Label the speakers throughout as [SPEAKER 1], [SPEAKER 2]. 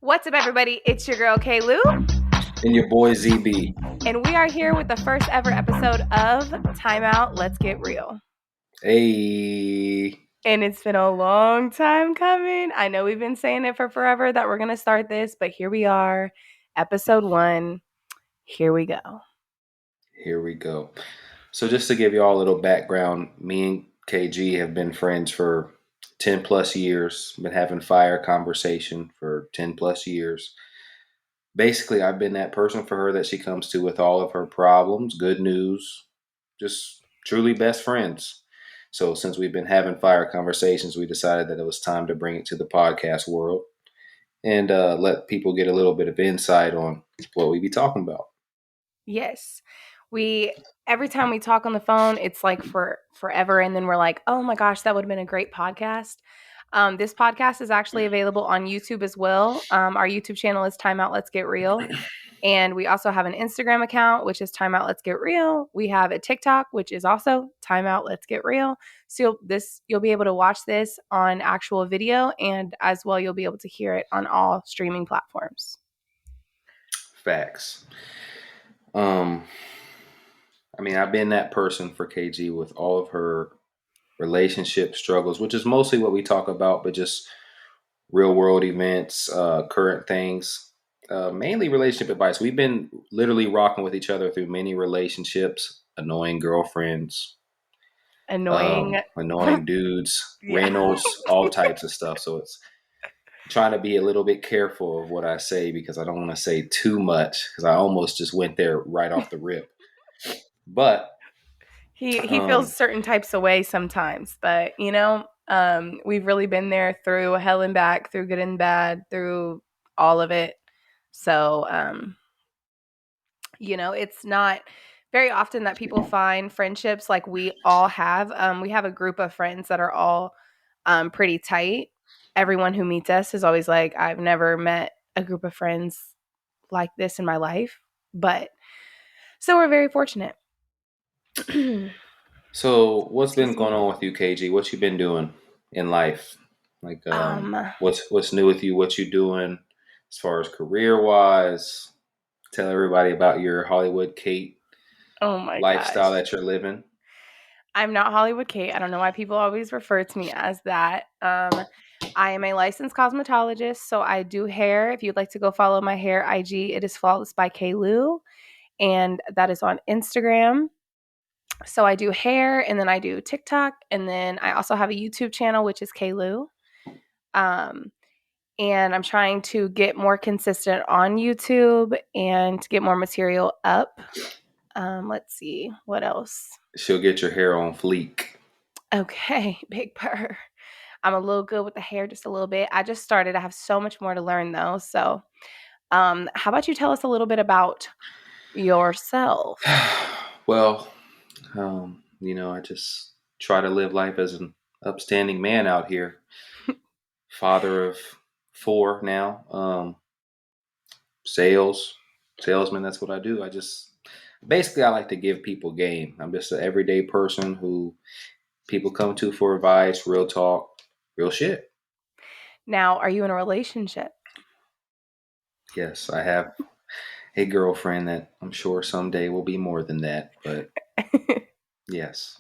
[SPEAKER 1] What's up, everybody? It's your girl, Kaylu.
[SPEAKER 2] And your boy, ZB.
[SPEAKER 1] And we are here with the first ever episode of Time Out, Let's Get Real.
[SPEAKER 2] Hey.
[SPEAKER 1] And it's been a long time coming. I know we've been saying it for forever that we're going to start this, but here we are, episode 1. Here we go.
[SPEAKER 2] Here we go. So just to give you all a little background, me and KG have been friends for 10 plus years, been having fire conversation for 10 plus years. Basically, I've been that person for her that she comes to with all of her problems, good news, just truly best friends. So since we've been having fire conversations, we decided that it was time to bring it to the podcast world and let people get a little bit of insight on what we be talking about.
[SPEAKER 1] Yes. Every time we talk on the phone, it's like for forever. And then we're like, oh my gosh, that would have been a great podcast. This podcast is actually available on YouTube as well. Our YouTube channel is Time Out Let's Get Real. And we also have an Instagram account, which is Time Out Let's Get Real. We have a TikTok, which is also Time Out Let's Get Real. So you'll be able to watch this on actual video, and as well, you'll be able to hear it on all streaming platforms.
[SPEAKER 2] Facts. I've been that person for KG with all of her relationship struggles, which is mostly what we talk about, but just real world events, current things, mainly relationship advice. We've been literally rocking with each other through many relationships, annoying girlfriends,
[SPEAKER 1] Annoying
[SPEAKER 2] dudes,
[SPEAKER 1] Yeah.
[SPEAKER 2] Reynolds, all types of stuff. So it's trying to be a little bit careful of what I say because I don't want to say too much because I almost just went there right off the rip. But
[SPEAKER 1] he feels certain types of ways sometimes, but we've really been there through hell and back, through good and bad, through all of it. So, it's not very often that people find friendships like we all have. We have a group of friends that are all pretty tight. Everyone who meets us is always like, I've never met a group of friends like this in my life. But so we're very fortunate.
[SPEAKER 2] So what's been going on with you, KG? What you been doing in life? Like, what's new with you? What you doing as far as career wise? Tell everybody about your Hollywood Kate lifestyle that you're living.
[SPEAKER 1] I'm not Hollywood Kate. I don't know why people always refer to me as that. I am a licensed cosmetologist, so I do hair. If you'd like to go follow my hair IG, it is Flawless by Kaylu, and that is on Instagram. So I do hair, and then I do TikTok, and then I also have a YouTube channel, which is Kaylu. And I'm trying to get more consistent on YouTube and to get more material up. Let's see, what else?
[SPEAKER 2] She'll get your hair on fleek.
[SPEAKER 1] Okay, Big Purr. I'm a little good with the hair, just a little bit. I just started. I have so much more to learn, though. So, how about you tell us a little bit about yourself?
[SPEAKER 2] Well, I just try to live life as an upstanding man out here. Father of 4 now. Salesman, that's what I do. I like to give people game. I'm just an everyday person who people come to for advice, real talk, real shit.
[SPEAKER 1] Now, are you in a relationship?
[SPEAKER 2] Yes, I have a girlfriend that I'm sure someday will be more than that, but yes,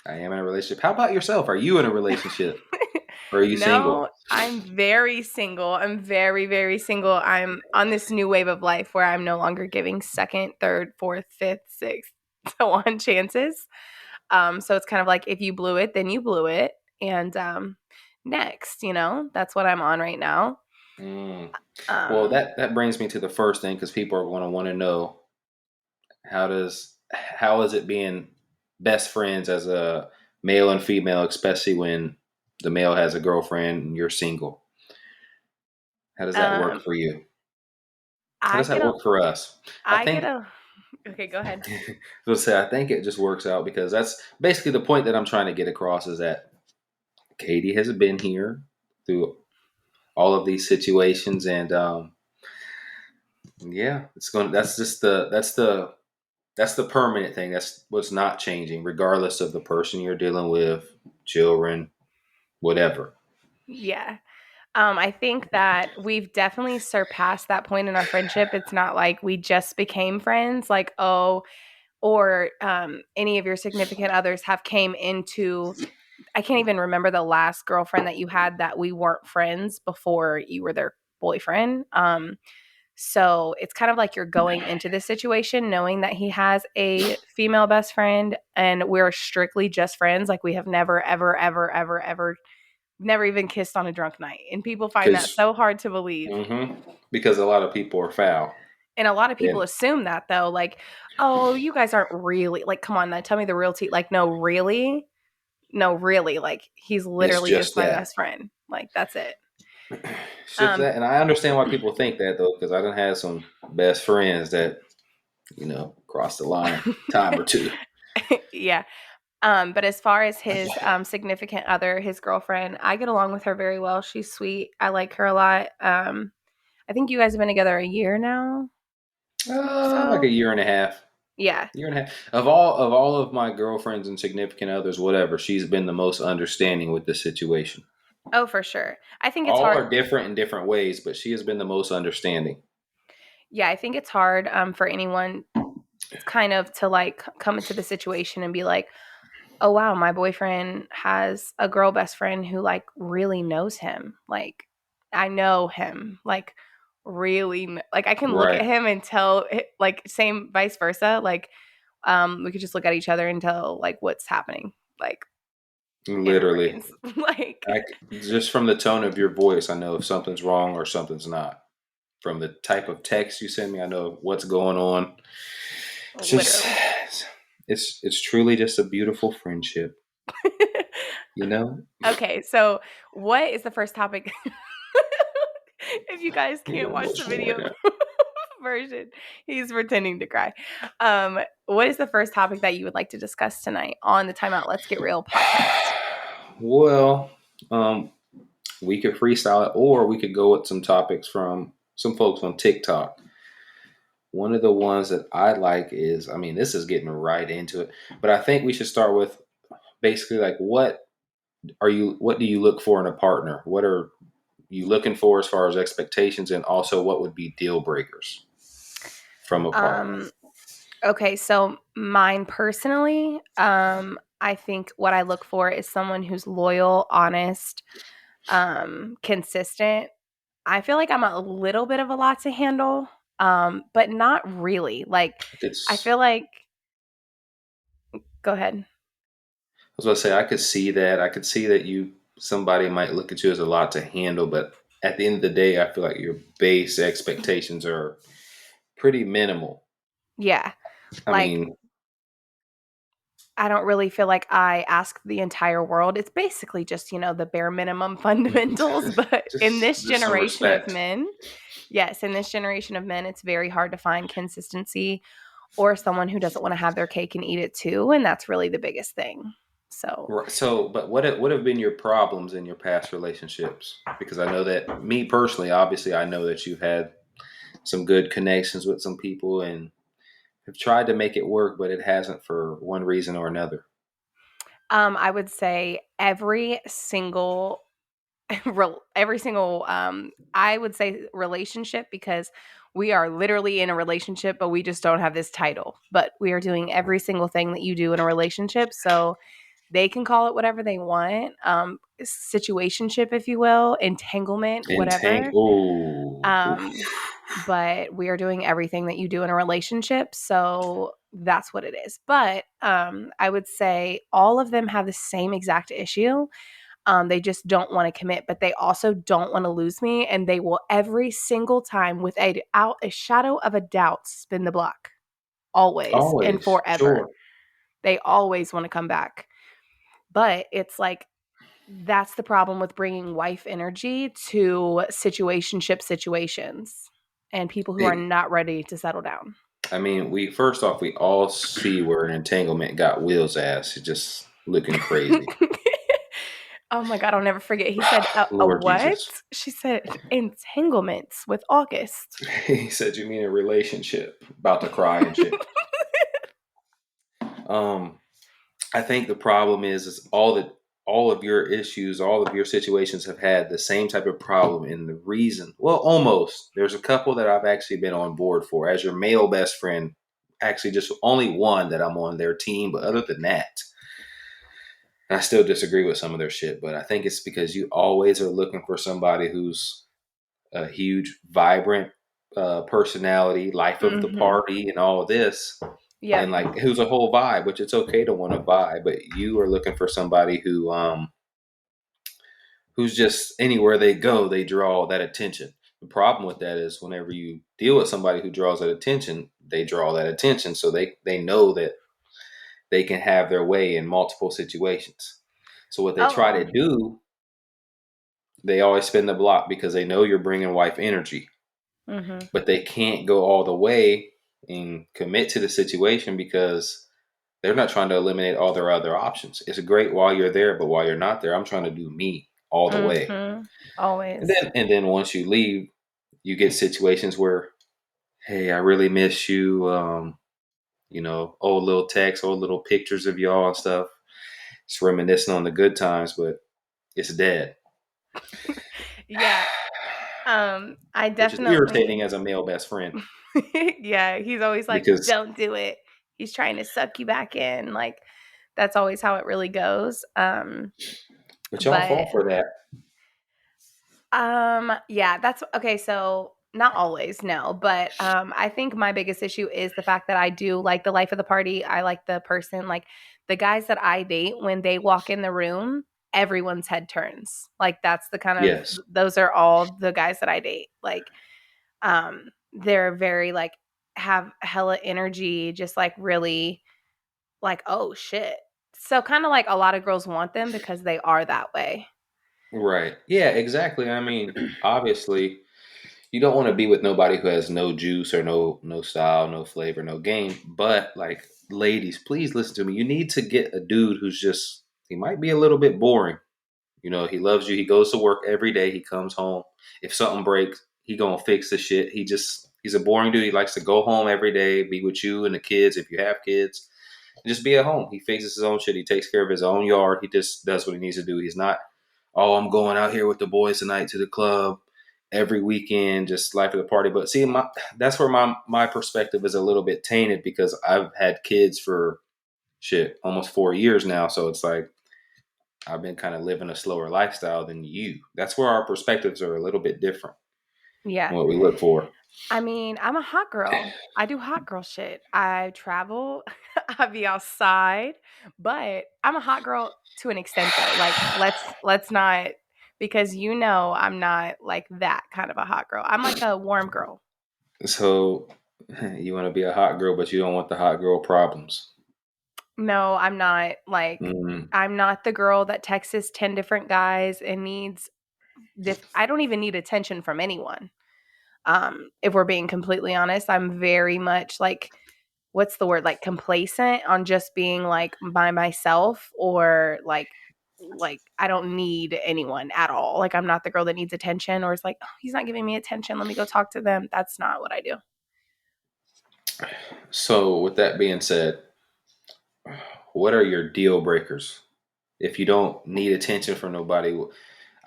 [SPEAKER 2] I am in a relationship. How about yourself? Are you in a relationship? Or are you single?
[SPEAKER 1] No, I'm very single. I'm very, very single. I'm on this new wave of life where I'm no longer giving second, third, fourth, fifth, sixth, so on chances. So it's kind of like if you blew it, then you blew it. And next, that's what I'm on right now.
[SPEAKER 2] Well, that brings me to the first thing because people are going to want to know how is it being best friends as a male and female, especially when the male has a girlfriend and you're single. How does that work for you? How does that work for us?
[SPEAKER 1] Okay, go ahead.
[SPEAKER 2] I think it just works out because that's basically the point that I'm trying to get across is that Katie has been here through all of these situations and that's the permanent thing. That's what's not changing regardless of the person you're dealing with, children, whatever.
[SPEAKER 1] Yeah. I think that we've definitely surpassed that point in our friendship. It's not like we just became friends, like, oh, or any of your significant others have came into, I can't even remember the last girlfriend that you had that we weren't friends before you were their boyfriend. So it's kind of like you're going into this situation knowing that he has a female best friend and we're strictly just friends. Like we have never, ever, ever, ever, ever, never even kissed on a drunk night. And people find that
[SPEAKER 2] Because
[SPEAKER 1] so hard to believe.
[SPEAKER 2] because a lot of people are foul.
[SPEAKER 1] And a lot of people
[SPEAKER 2] And
[SPEAKER 1] assume that though, like, oh, you guys aren't really like, come on, now tell me the real tea. Like, no, really? No, really. Like, he's
[SPEAKER 2] it's
[SPEAKER 1] literally just
[SPEAKER 2] just
[SPEAKER 1] my
[SPEAKER 2] that.
[SPEAKER 1] best friend. Like, that's it.
[SPEAKER 2] It's just
[SPEAKER 1] Um,
[SPEAKER 2] that. And I understand why people think that, though, because I done had some best friends that, crossed the line time or two.
[SPEAKER 1] yeah. But as far as his significant other, his girlfriend, I get along with her very well. She's sweet. I like her a lot. I think you guys have been together a year now or
[SPEAKER 2] Like a
[SPEAKER 1] so.
[SPEAKER 2] year and a half.
[SPEAKER 1] Yeah.
[SPEAKER 2] Year and a half. Of all of my girlfriends and significant others, whatever, she's been the most understanding with this situation.
[SPEAKER 1] Oh, for sure. I think it's
[SPEAKER 2] All
[SPEAKER 1] hard.
[SPEAKER 2] are different in different ways, but she has been the most understanding.
[SPEAKER 1] Yeah, I think it's hard for anyone kind of to like come into the situation and be like, oh wow, my boyfriend has a girl best friend who like really knows him. Like I know him. Like really like I can look at
[SPEAKER 2] Right.
[SPEAKER 1] him and tell like same vice versa. Like we could just look at each other and tell like what's happening. Like in our
[SPEAKER 2] Literally.
[SPEAKER 1] brains. Like
[SPEAKER 2] Just from the tone of your voice, I know if something's wrong or something's not. From the type of text you send me, I know what's going on. It's just,
[SPEAKER 1] literally.
[SPEAKER 2] it's truly just a beautiful friendship, you know?
[SPEAKER 1] Okay, so what is the first topic? If you guys
[SPEAKER 2] You
[SPEAKER 1] can't
[SPEAKER 2] get
[SPEAKER 1] watch the
[SPEAKER 2] emotional right
[SPEAKER 1] video
[SPEAKER 2] now.
[SPEAKER 1] version, he's pretending to cry. What is the first topic that you would like to discuss tonight on the Time Out Let's Get Real podcast?
[SPEAKER 2] Well, um, we could freestyle it, or we could go with some topics from some folks on TikTok. One of the ones that I like is, I mean, this is getting right into it, but I think we should start with basically like what do you look for in a partner? What are you looking for as far as expectations, and also what would be deal breakers from a partner?
[SPEAKER 1] Um, okay, so mine personally, I think what I look for is someone who's loyal, honest, consistent. I feel like I'm a little bit of a lot to handle, but not really. Like, I
[SPEAKER 2] It's
[SPEAKER 1] feel like, go ahead.
[SPEAKER 2] I was going to say I could see that. I could see that somebody might look at you as a lot to handle, but at the end of the day, I feel like your base expectations are pretty minimal.
[SPEAKER 1] Yeah.
[SPEAKER 2] I
[SPEAKER 1] Like,
[SPEAKER 2] mean,
[SPEAKER 1] I don't really feel like I ask the entire world. It's basically just, the bare minimum fundamentals. But in this
[SPEAKER 2] just some
[SPEAKER 1] generation of
[SPEAKER 2] respect.
[SPEAKER 1] men, yes, in this generation of men, it's very hard to find consistency or someone who doesn't want to have their cake and eat it too. And that's really the biggest thing. So,
[SPEAKER 2] Right. So, but what have been your problems in your past relationships? Because I know that me personally, obviously, I know that you've had some good connections with some people and have tried to make it work, but it hasn't for one reason or another.
[SPEAKER 1] I would say every single I would say relationship because we are literally in a relationship but we just don't have this title, but we are doing every single thing that you do in a relationship, so they can call it whatever they want, situationship if you will, entanglement,
[SPEAKER 2] Entang.
[SPEAKER 1] whatever.
[SPEAKER 2] Oh,
[SPEAKER 1] um but we are doing everything that you do in a relationship, so that's what it is. But I would say all of them have the same exact issue. They just don't want to commit, but they also don't want to lose me. And they will every single time, without a shadow of a doubt, spin the block. Always and
[SPEAKER 2] always
[SPEAKER 1] forever.
[SPEAKER 2] sure.
[SPEAKER 1] They always want to come back. But it's like, that's the problem with bringing wife energy to situationship situations and people who are
[SPEAKER 2] It,
[SPEAKER 1] not ready to settle down.
[SPEAKER 2] I mean, we first off, we all see where an entanglement got Will's ass. It's just looking crazy.
[SPEAKER 1] Oh my God, I'll never forget. He said, a
[SPEAKER 2] Lord
[SPEAKER 1] what?
[SPEAKER 2] Jesus.
[SPEAKER 1] She said, entanglements with August.
[SPEAKER 2] He said, "You mean a relationship?" About to cry and shit. Um, I think the problem is all that. all of your issues, all of your situations have had the same type of problem. And the reason, well, almost, there's a couple that I've actually been on board for as your male best friend. Actually, just only one that I'm on their team. But other than that, I still disagree with some of their shit. But I think it's because you always are looking for somebody who's a huge, vibrant personality, life of the
[SPEAKER 1] Mm-hmm.
[SPEAKER 2] party, and all of this. And
[SPEAKER 1] Yep.
[SPEAKER 2] like, who's a whole vibe, which it's okay to want to vibe, but you are looking for somebody who's just anywhere they go, they draw that attention. The problem with that is whenever you deal with somebody who draws that attention, they draw that attention. So they know that they can have their way in multiple situations. So what they try
[SPEAKER 1] Oh.
[SPEAKER 2] to do, they always spin the block because they know you're bringing wife energy,
[SPEAKER 1] Mm-hmm.
[SPEAKER 2] but they can't go all the way and commit to the situation because they're not trying to eliminate all their other options. It's great while you're there, but while you're not there, I'm trying to do me all the way.
[SPEAKER 1] Mm-hmm.
[SPEAKER 2] And
[SPEAKER 1] Always.
[SPEAKER 2] then once you leave, you get situations where, hey, I really miss you. Old little texts, old little pictures of y'all and stuff. It's reminiscing on the good times, but it's dead,
[SPEAKER 1] Yeah. I
[SPEAKER 2] which is irritating
[SPEAKER 1] definitely.
[SPEAKER 2] as a male best friend
[SPEAKER 1] Yeah, he's always like,
[SPEAKER 2] because,
[SPEAKER 1] "Don't do it." He's trying to suck you back in. Like that's always how it really goes.
[SPEAKER 2] but y'all fall
[SPEAKER 1] But
[SPEAKER 2] for that.
[SPEAKER 1] yeah, that's okay. So not always, no, but I think my biggest issue is the fact that I do like the life of the party. I like the person, like the guys that I date. When they walk in the room, everyone's head turns. Like that's the kind of
[SPEAKER 2] Yes.
[SPEAKER 1] those are all the guys that I date. Like they're very like have hella energy, just like really like oh shit. So kind of like a lot of girls want them because they are that way.
[SPEAKER 2] Right. Yeah, exactly. I mean, obviously, you don't want to be with nobody who has no juice or no style, no flavor, no game. But like, ladies, please listen to me. You need to get a dude who's just he might be a little bit boring. He loves you. He goes to work every day. He comes home. If something breaks, he gonna fix the shit. He's a boring dude. He likes to go home every day, be with you and the kids if you have kids, and just be at home. He fixes his own shit. He takes care of his own yard. He just does what he needs to do. He's not, oh, I'm going out here with the boys tonight to the club every weekend, just life of the party. But see, that's where my perspective is a little bit tainted because I've had kids for shit almost 4 years now. So it's like I've been kind of living a slower lifestyle than you. That's where our perspectives are a little bit different
[SPEAKER 1] Yeah.
[SPEAKER 2] on what we look for.
[SPEAKER 1] I mean, I'm a hot girl. I do hot girl shit. I travel, I be outside, but I'm a hot girl to an extent though. Like let's not because I'm not like that kind of a hot girl. I'm like a warm girl.
[SPEAKER 2] So you want to be a hot girl, but you don't want the hot girl problems.
[SPEAKER 1] No, I'm not like
[SPEAKER 2] Mm,
[SPEAKER 1] I'm not the girl that texts 10 different guys and needs I don't even need attention from anyone. If we're being completely honest, I'm very much like what's the word like complacent on just being like by myself or like I don't need anyone at all. Like I'm not the girl that needs attention or is like, oh, he's not giving me attention. Let me go talk to them. That's not what I do.
[SPEAKER 2] So with that being said, what are your deal breakers? If you don't need attention from nobody,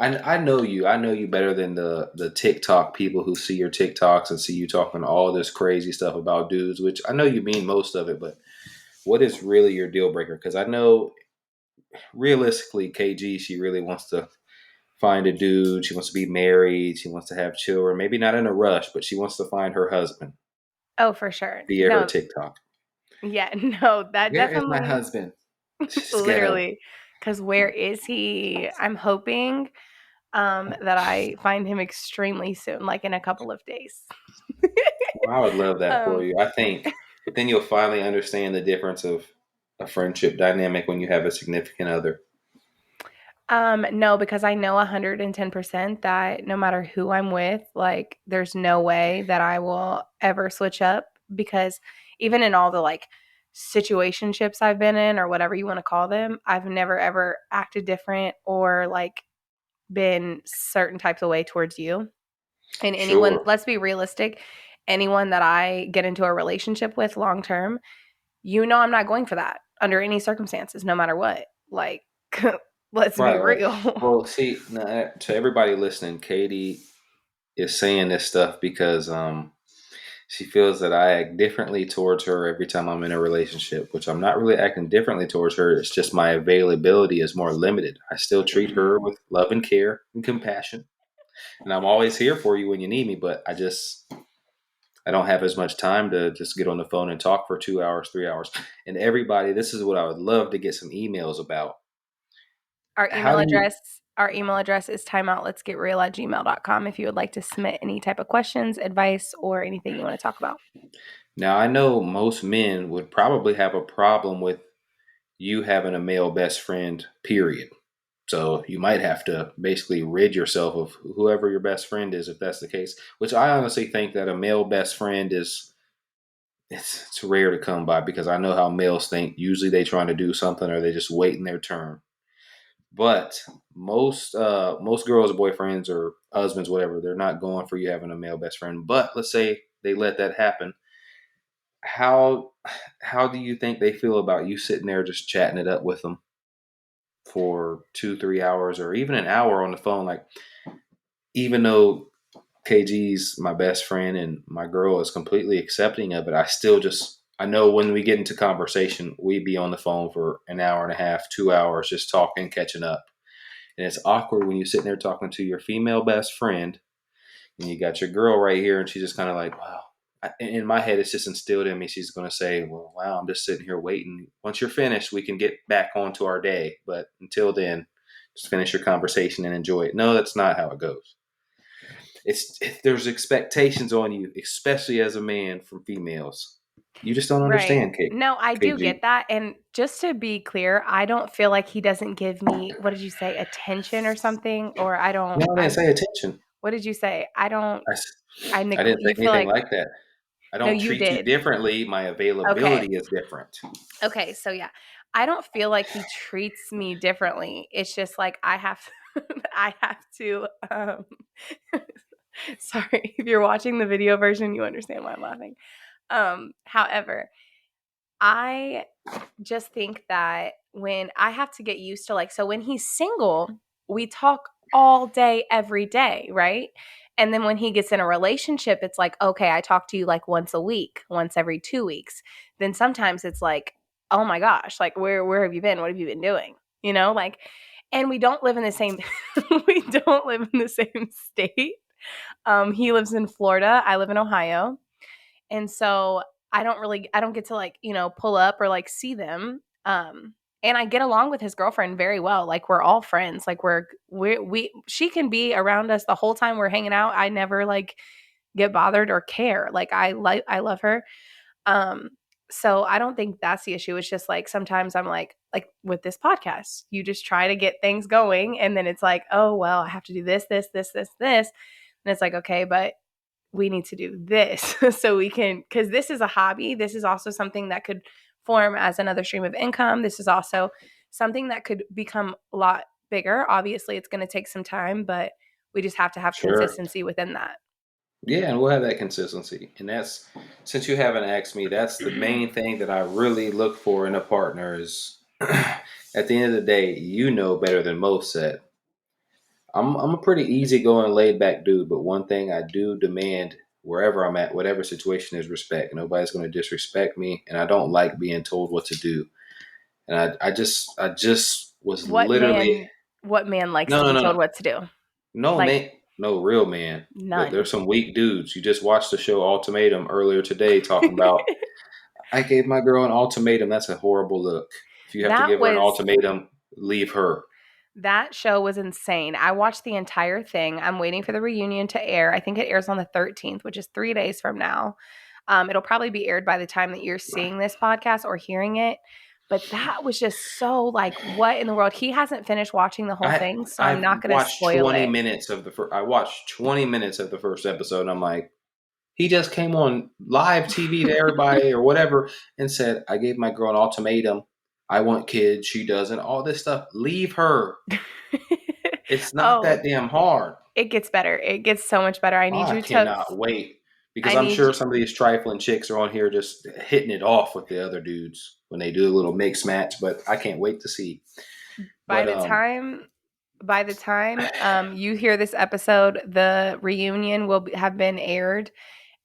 [SPEAKER 2] I know you. I know you better than the TikTok people who see your TikToks and see you talking all this crazy stuff about dudes, which I know you mean most of it, but what is really your deal breaker? Because I know realistically, KG, she really wants to find a dude. She wants to be married. She wants to have children. Maybe not in a rush, but she wants to find her husband
[SPEAKER 1] Oh, for sure.
[SPEAKER 2] via her
[SPEAKER 1] No,
[SPEAKER 2] TikTok.
[SPEAKER 1] yeah, no, that
[SPEAKER 2] Where is my
[SPEAKER 1] definitely
[SPEAKER 2] husband? She's ghetto.
[SPEAKER 1] literally because where is he? I'm hoping that I find him extremely soon, like in a couple of days.
[SPEAKER 2] Well, I would love that for
[SPEAKER 1] um,
[SPEAKER 2] you. I think, but then you'll finally understand the difference of a friendship dynamic when you have a significant other.
[SPEAKER 1] no, because I know 110% that no matter who I'm with, like there's no way that I will ever switch up because even in all the like situationships I've been in or whatever you want to call them, I've never ever acted different or like been certain types of way towards you. And anyone,
[SPEAKER 2] Sure.
[SPEAKER 1] let's be realistic, anyone that I get into a relationship with long term, I'm not going for that under any circumstances, no matter what. Like Let's be
[SPEAKER 2] Right, right.
[SPEAKER 1] real.
[SPEAKER 2] Well, see, now, to everybody listening, Katie is saying this stuff because she feels that I act differently towards her every time I'm in a relationship, which I'm not really acting differently towards her. It's just my availability is more limited. I still treat her with love and care and compassion, and I'm always here for you when you need me. But I don't have as much time to just get on the phone and talk for 2 hours, 3 hours. And everybody, this is what I would love to get some emails about.
[SPEAKER 1] Our
[SPEAKER 2] How
[SPEAKER 1] email
[SPEAKER 2] do you
[SPEAKER 1] address our email address is timeoutletsgetreal@gmail.com if you would like to submit any type of questions, advice, or anything you want to talk about.
[SPEAKER 2] now? I know most men would probably have a problem with you having a male best friend, period. So you might have to basically rid yourself of whoever your best friend is, if that's the case. Which I honestly think that a male best friend is it's rare to come by because I know how males think. Usually they trying to do something or they just waiting their turn. But most girls' boyfriends or husbands, whatever, they're not going for you having a male best friend. But let's say they let that happen. How how do you think they feel about you sitting there just chatting it up with them for 2 3 hours or even an hour on the phone? Like, even though KG's my best friend and my girl is completely accepting of it, I still just I know when we get into conversation, we be on the phone for an hour and a half, 2 hours, just talking, catching up. And it's awkward when you're sitting there talking to your female best friend and you got your girl right here and she's just kind of like, wow. In my head, it's just instilled in me. She's going to say, well, wow, I'm just sitting here waiting. Once you're finished, we can get back onto our day. But until then, just finish your conversation and enjoy it. No, that's not how it goes. There's expectations on you, especially as a man from females. You just don't
[SPEAKER 1] Right.
[SPEAKER 2] understand,
[SPEAKER 1] No, I do get
[SPEAKER 2] KG.
[SPEAKER 1] that. And just to be clear, I don't feel like he doesn't give me, what did you say, attention or something? Or
[SPEAKER 2] No, I didn't say attention.
[SPEAKER 1] what did you say?
[SPEAKER 2] I, I didn't say
[SPEAKER 1] You feel
[SPEAKER 2] anything
[SPEAKER 1] like,
[SPEAKER 2] like that. I
[SPEAKER 1] no,
[SPEAKER 2] don't
[SPEAKER 1] you
[SPEAKER 2] treat you
[SPEAKER 1] did.
[SPEAKER 2] differently. My
[SPEAKER 1] Okay.
[SPEAKER 2] availability is different.
[SPEAKER 1] Okay. So yeah, I don't feel like he treats me differently. It's just like I have, I have to, sorry, if you're watching the video version, you understand why I'm laughing. However, I just think that when I have to get used to like, so when he's single, we talk all day, every day, right? And then when he gets in a relationship, it's like, okay, I talk to you like once a week, once every 2 weeks. Then sometimes it's like, oh my gosh, like where have you been? What have you been doing? You know, like, and we don't live in the same we don't live in the same state. He lives in Florida, I live in Ohio. And so I don't get to like, pull up or like see them. And I get along with his girlfriend very well. Like we're all friends. Like we she can be around us the whole time we're hanging out. I never like get bothered or care. Like I love her. Um so I don't think that's the issue. It's just like sometimes I'm like with this podcast, you just try to get things going and then it's like, oh well, I have to do this. And it's like, okay, but we need to do this so we can, because this is a hobby. This is also something that could form as another stream of income. This is also something that could become a lot bigger. Obviously, it's going to take some time, but we just have to have
[SPEAKER 2] Sure.
[SPEAKER 1] consistency within that.
[SPEAKER 2] Yeah, and we'll have that consistency. And that's since you haven't asked me, that's the main thing that I really look for in a partner is at the end of the day, you know better than most that I'm a pretty easygoing, laid back dude, but one thing I do demand wherever I'm at, whatever situation is respect. Nobody's going to disrespect me, and I don't like being told what to do. And I just was
[SPEAKER 1] What
[SPEAKER 2] literally
[SPEAKER 1] man what man likes
[SPEAKER 2] no
[SPEAKER 1] to
[SPEAKER 2] no
[SPEAKER 1] be
[SPEAKER 2] no
[SPEAKER 1] told
[SPEAKER 2] no
[SPEAKER 1] what to do?
[SPEAKER 2] no
[SPEAKER 1] Like
[SPEAKER 2] man no real man. But
[SPEAKER 1] none.
[SPEAKER 2] there's some weak dudes. You just watched the show Ultimatum earlier today, talking about I gave my girl an ultimatum. That's a horrible look. If you have to
[SPEAKER 1] that
[SPEAKER 2] give her an
[SPEAKER 1] was
[SPEAKER 2] ultimatum, leave her.
[SPEAKER 1] that show was insane. I watched the entire thing. I'm waiting for the reunion to air. I think it airs on the 13th, which is 3 days from now. It'll probably be aired by the time that you're seeing this podcast or hearing it. But that was just so like, what in the world? He hasn't finished watching the whole
[SPEAKER 2] I
[SPEAKER 1] thing, so I'm
[SPEAKER 2] I've
[SPEAKER 1] not going to
[SPEAKER 2] watched
[SPEAKER 1] spoil
[SPEAKER 2] 20
[SPEAKER 1] it.
[SPEAKER 2] minutes of the first. I watched 20 minutes of the first episode. And I'm like, he just came on live TV to everybody or whatever and said, "I gave my girl an ultimatum. I want kids. She doesn't. All this stuff. Leave her. It's not
[SPEAKER 1] Oh,
[SPEAKER 2] that damn hard."
[SPEAKER 1] it gets better. It gets so much better.
[SPEAKER 2] Oh, I cannot wait because
[SPEAKER 1] I
[SPEAKER 2] I'm
[SPEAKER 1] need
[SPEAKER 2] sure
[SPEAKER 1] you,
[SPEAKER 2] some of these trifling chicks are on here just hitting it off with the other dudes when they do a little mix match. But I can't wait to see.
[SPEAKER 1] By
[SPEAKER 2] But
[SPEAKER 1] the time you hear this episode, the reunion will have been aired,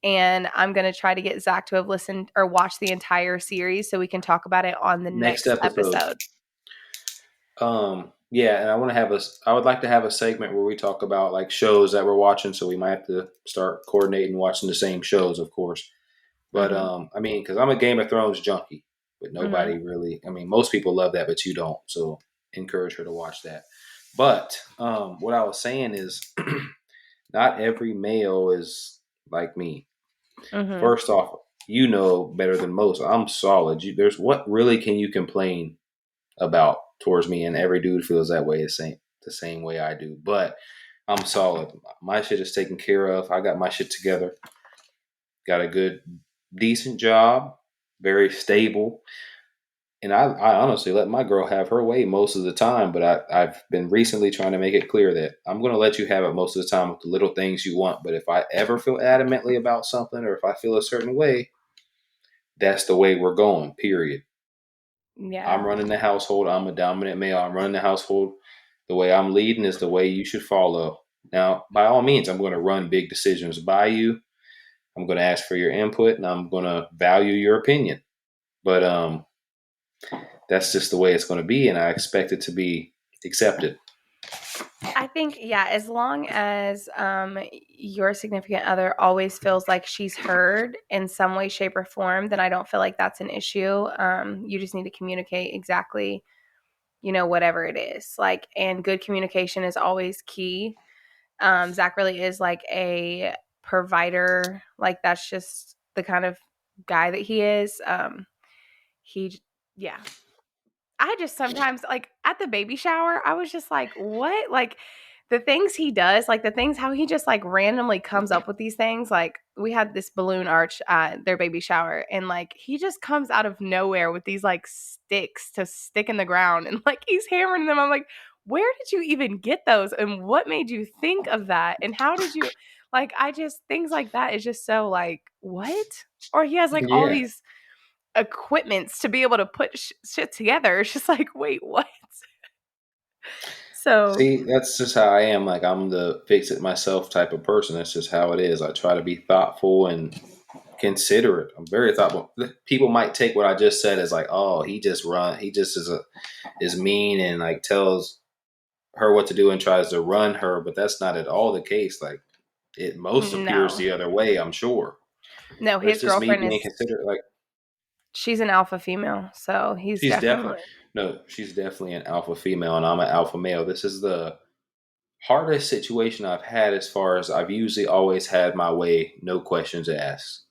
[SPEAKER 1] and I'm going to try to get Zach to have listened or watched the entire series so we can talk about it on the
[SPEAKER 2] next
[SPEAKER 1] next
[SPEAKER 2] episode.
[SPEAKER 1] episode.
[SPEAKER 2] Yeah, and I would like to have a segment where we talk about like shows that we're watching, so we might have to start coordinating watching the same shows, of course. But I mean, because I'm a Game of Thrones junkie, but nobody really. I mean, most people love that, but you don't. So encourage her to watch that. But what I was saying is, not every male is like me. First off, you know better than most. I'm solid. There's what really can you complain about towards me? And every dude feels that way the same way I do. But I'm solid. My shit is taken care of. I got my shit together. Got a good, decent job. Very stable. And I honestly let my girl have her way most of the time, but I've been recently trying to make it clear that I'm going to let you have it most of the time with the little things you want. But if I ever feel adamantly about something or if I feel a certain way, that's the way we're going, period.
[SPEAKER 1] Yeah.
[SPEAKER 2] I'm running the household. I'm a dominant male. I'm running the household. The way I'm leading is the way you should follow. Now, by all means, I'm going to run big decisions by you. I'm going to ask for your input and I'm going to value your opinion. But that's just the way it's going to be, and I expect it to be accepted.
[SPEAKER 1] I think, yeah, as long as your significant other always feels like she's heard in some way, shape, or form, then I don't feel like that's an issue. You just need to communicate exactly, whatever it is. Like, and good communication is always key. Zach really is like a provider. Like, that's just the kind of guy that he is. He, yeah. I just sometimes, like, at the baby shower, I was just like, what? Like, the things he does, like, the things how he just, like, randomly comes up with these things. Like, we had this balloon arch at their baby shower, and, like, he just comes out of nowhere with these, like, sticks to stick in the ground, and, like, he's hammering them. I'm like, where did you even get those? And what made you think of that? And how did you, like, things like that is just so, like, what? Or he has, like, all
[SPEAKER 2] Yeah.
[SPEAKER 1] these equipments to be able to put shit together. It's just like, wait, what? So
[SPEAKER 2] See, that's just how I am. Like, I'm the fix it myself type of person. That's just how it is. I try to be thoughtful and considerate. I'm very thoughtful. People might take what I just said as like, oh, he just is mean and like tells her what to do and tries to run her, but that's not at all the case. Like, it most appears
[SPEAKER 1] no,
[SPEAKER 2] the other way, I'm sure.
[SPEAKER 1] no,
[SPEAKER 2] But it's
[SPEAKER 1] his
[SPEAKER 2] just me
[SPEAKER 1] girlfriend
[SPEAKER 2] being
[SPEAKER 1] is,
[SPEAKER 2] considerate. Like,
[SPEAKER 1] she's an alpha female, so he's
[SPEAKER 2] she's
[SPEAKER 1] definitely.
[SPEAKER 2] definitely no, she's definitely an alpha female, and I'm an alpha male. This is the hardest situation I've had as far as I've usually always had my way, no questions asked.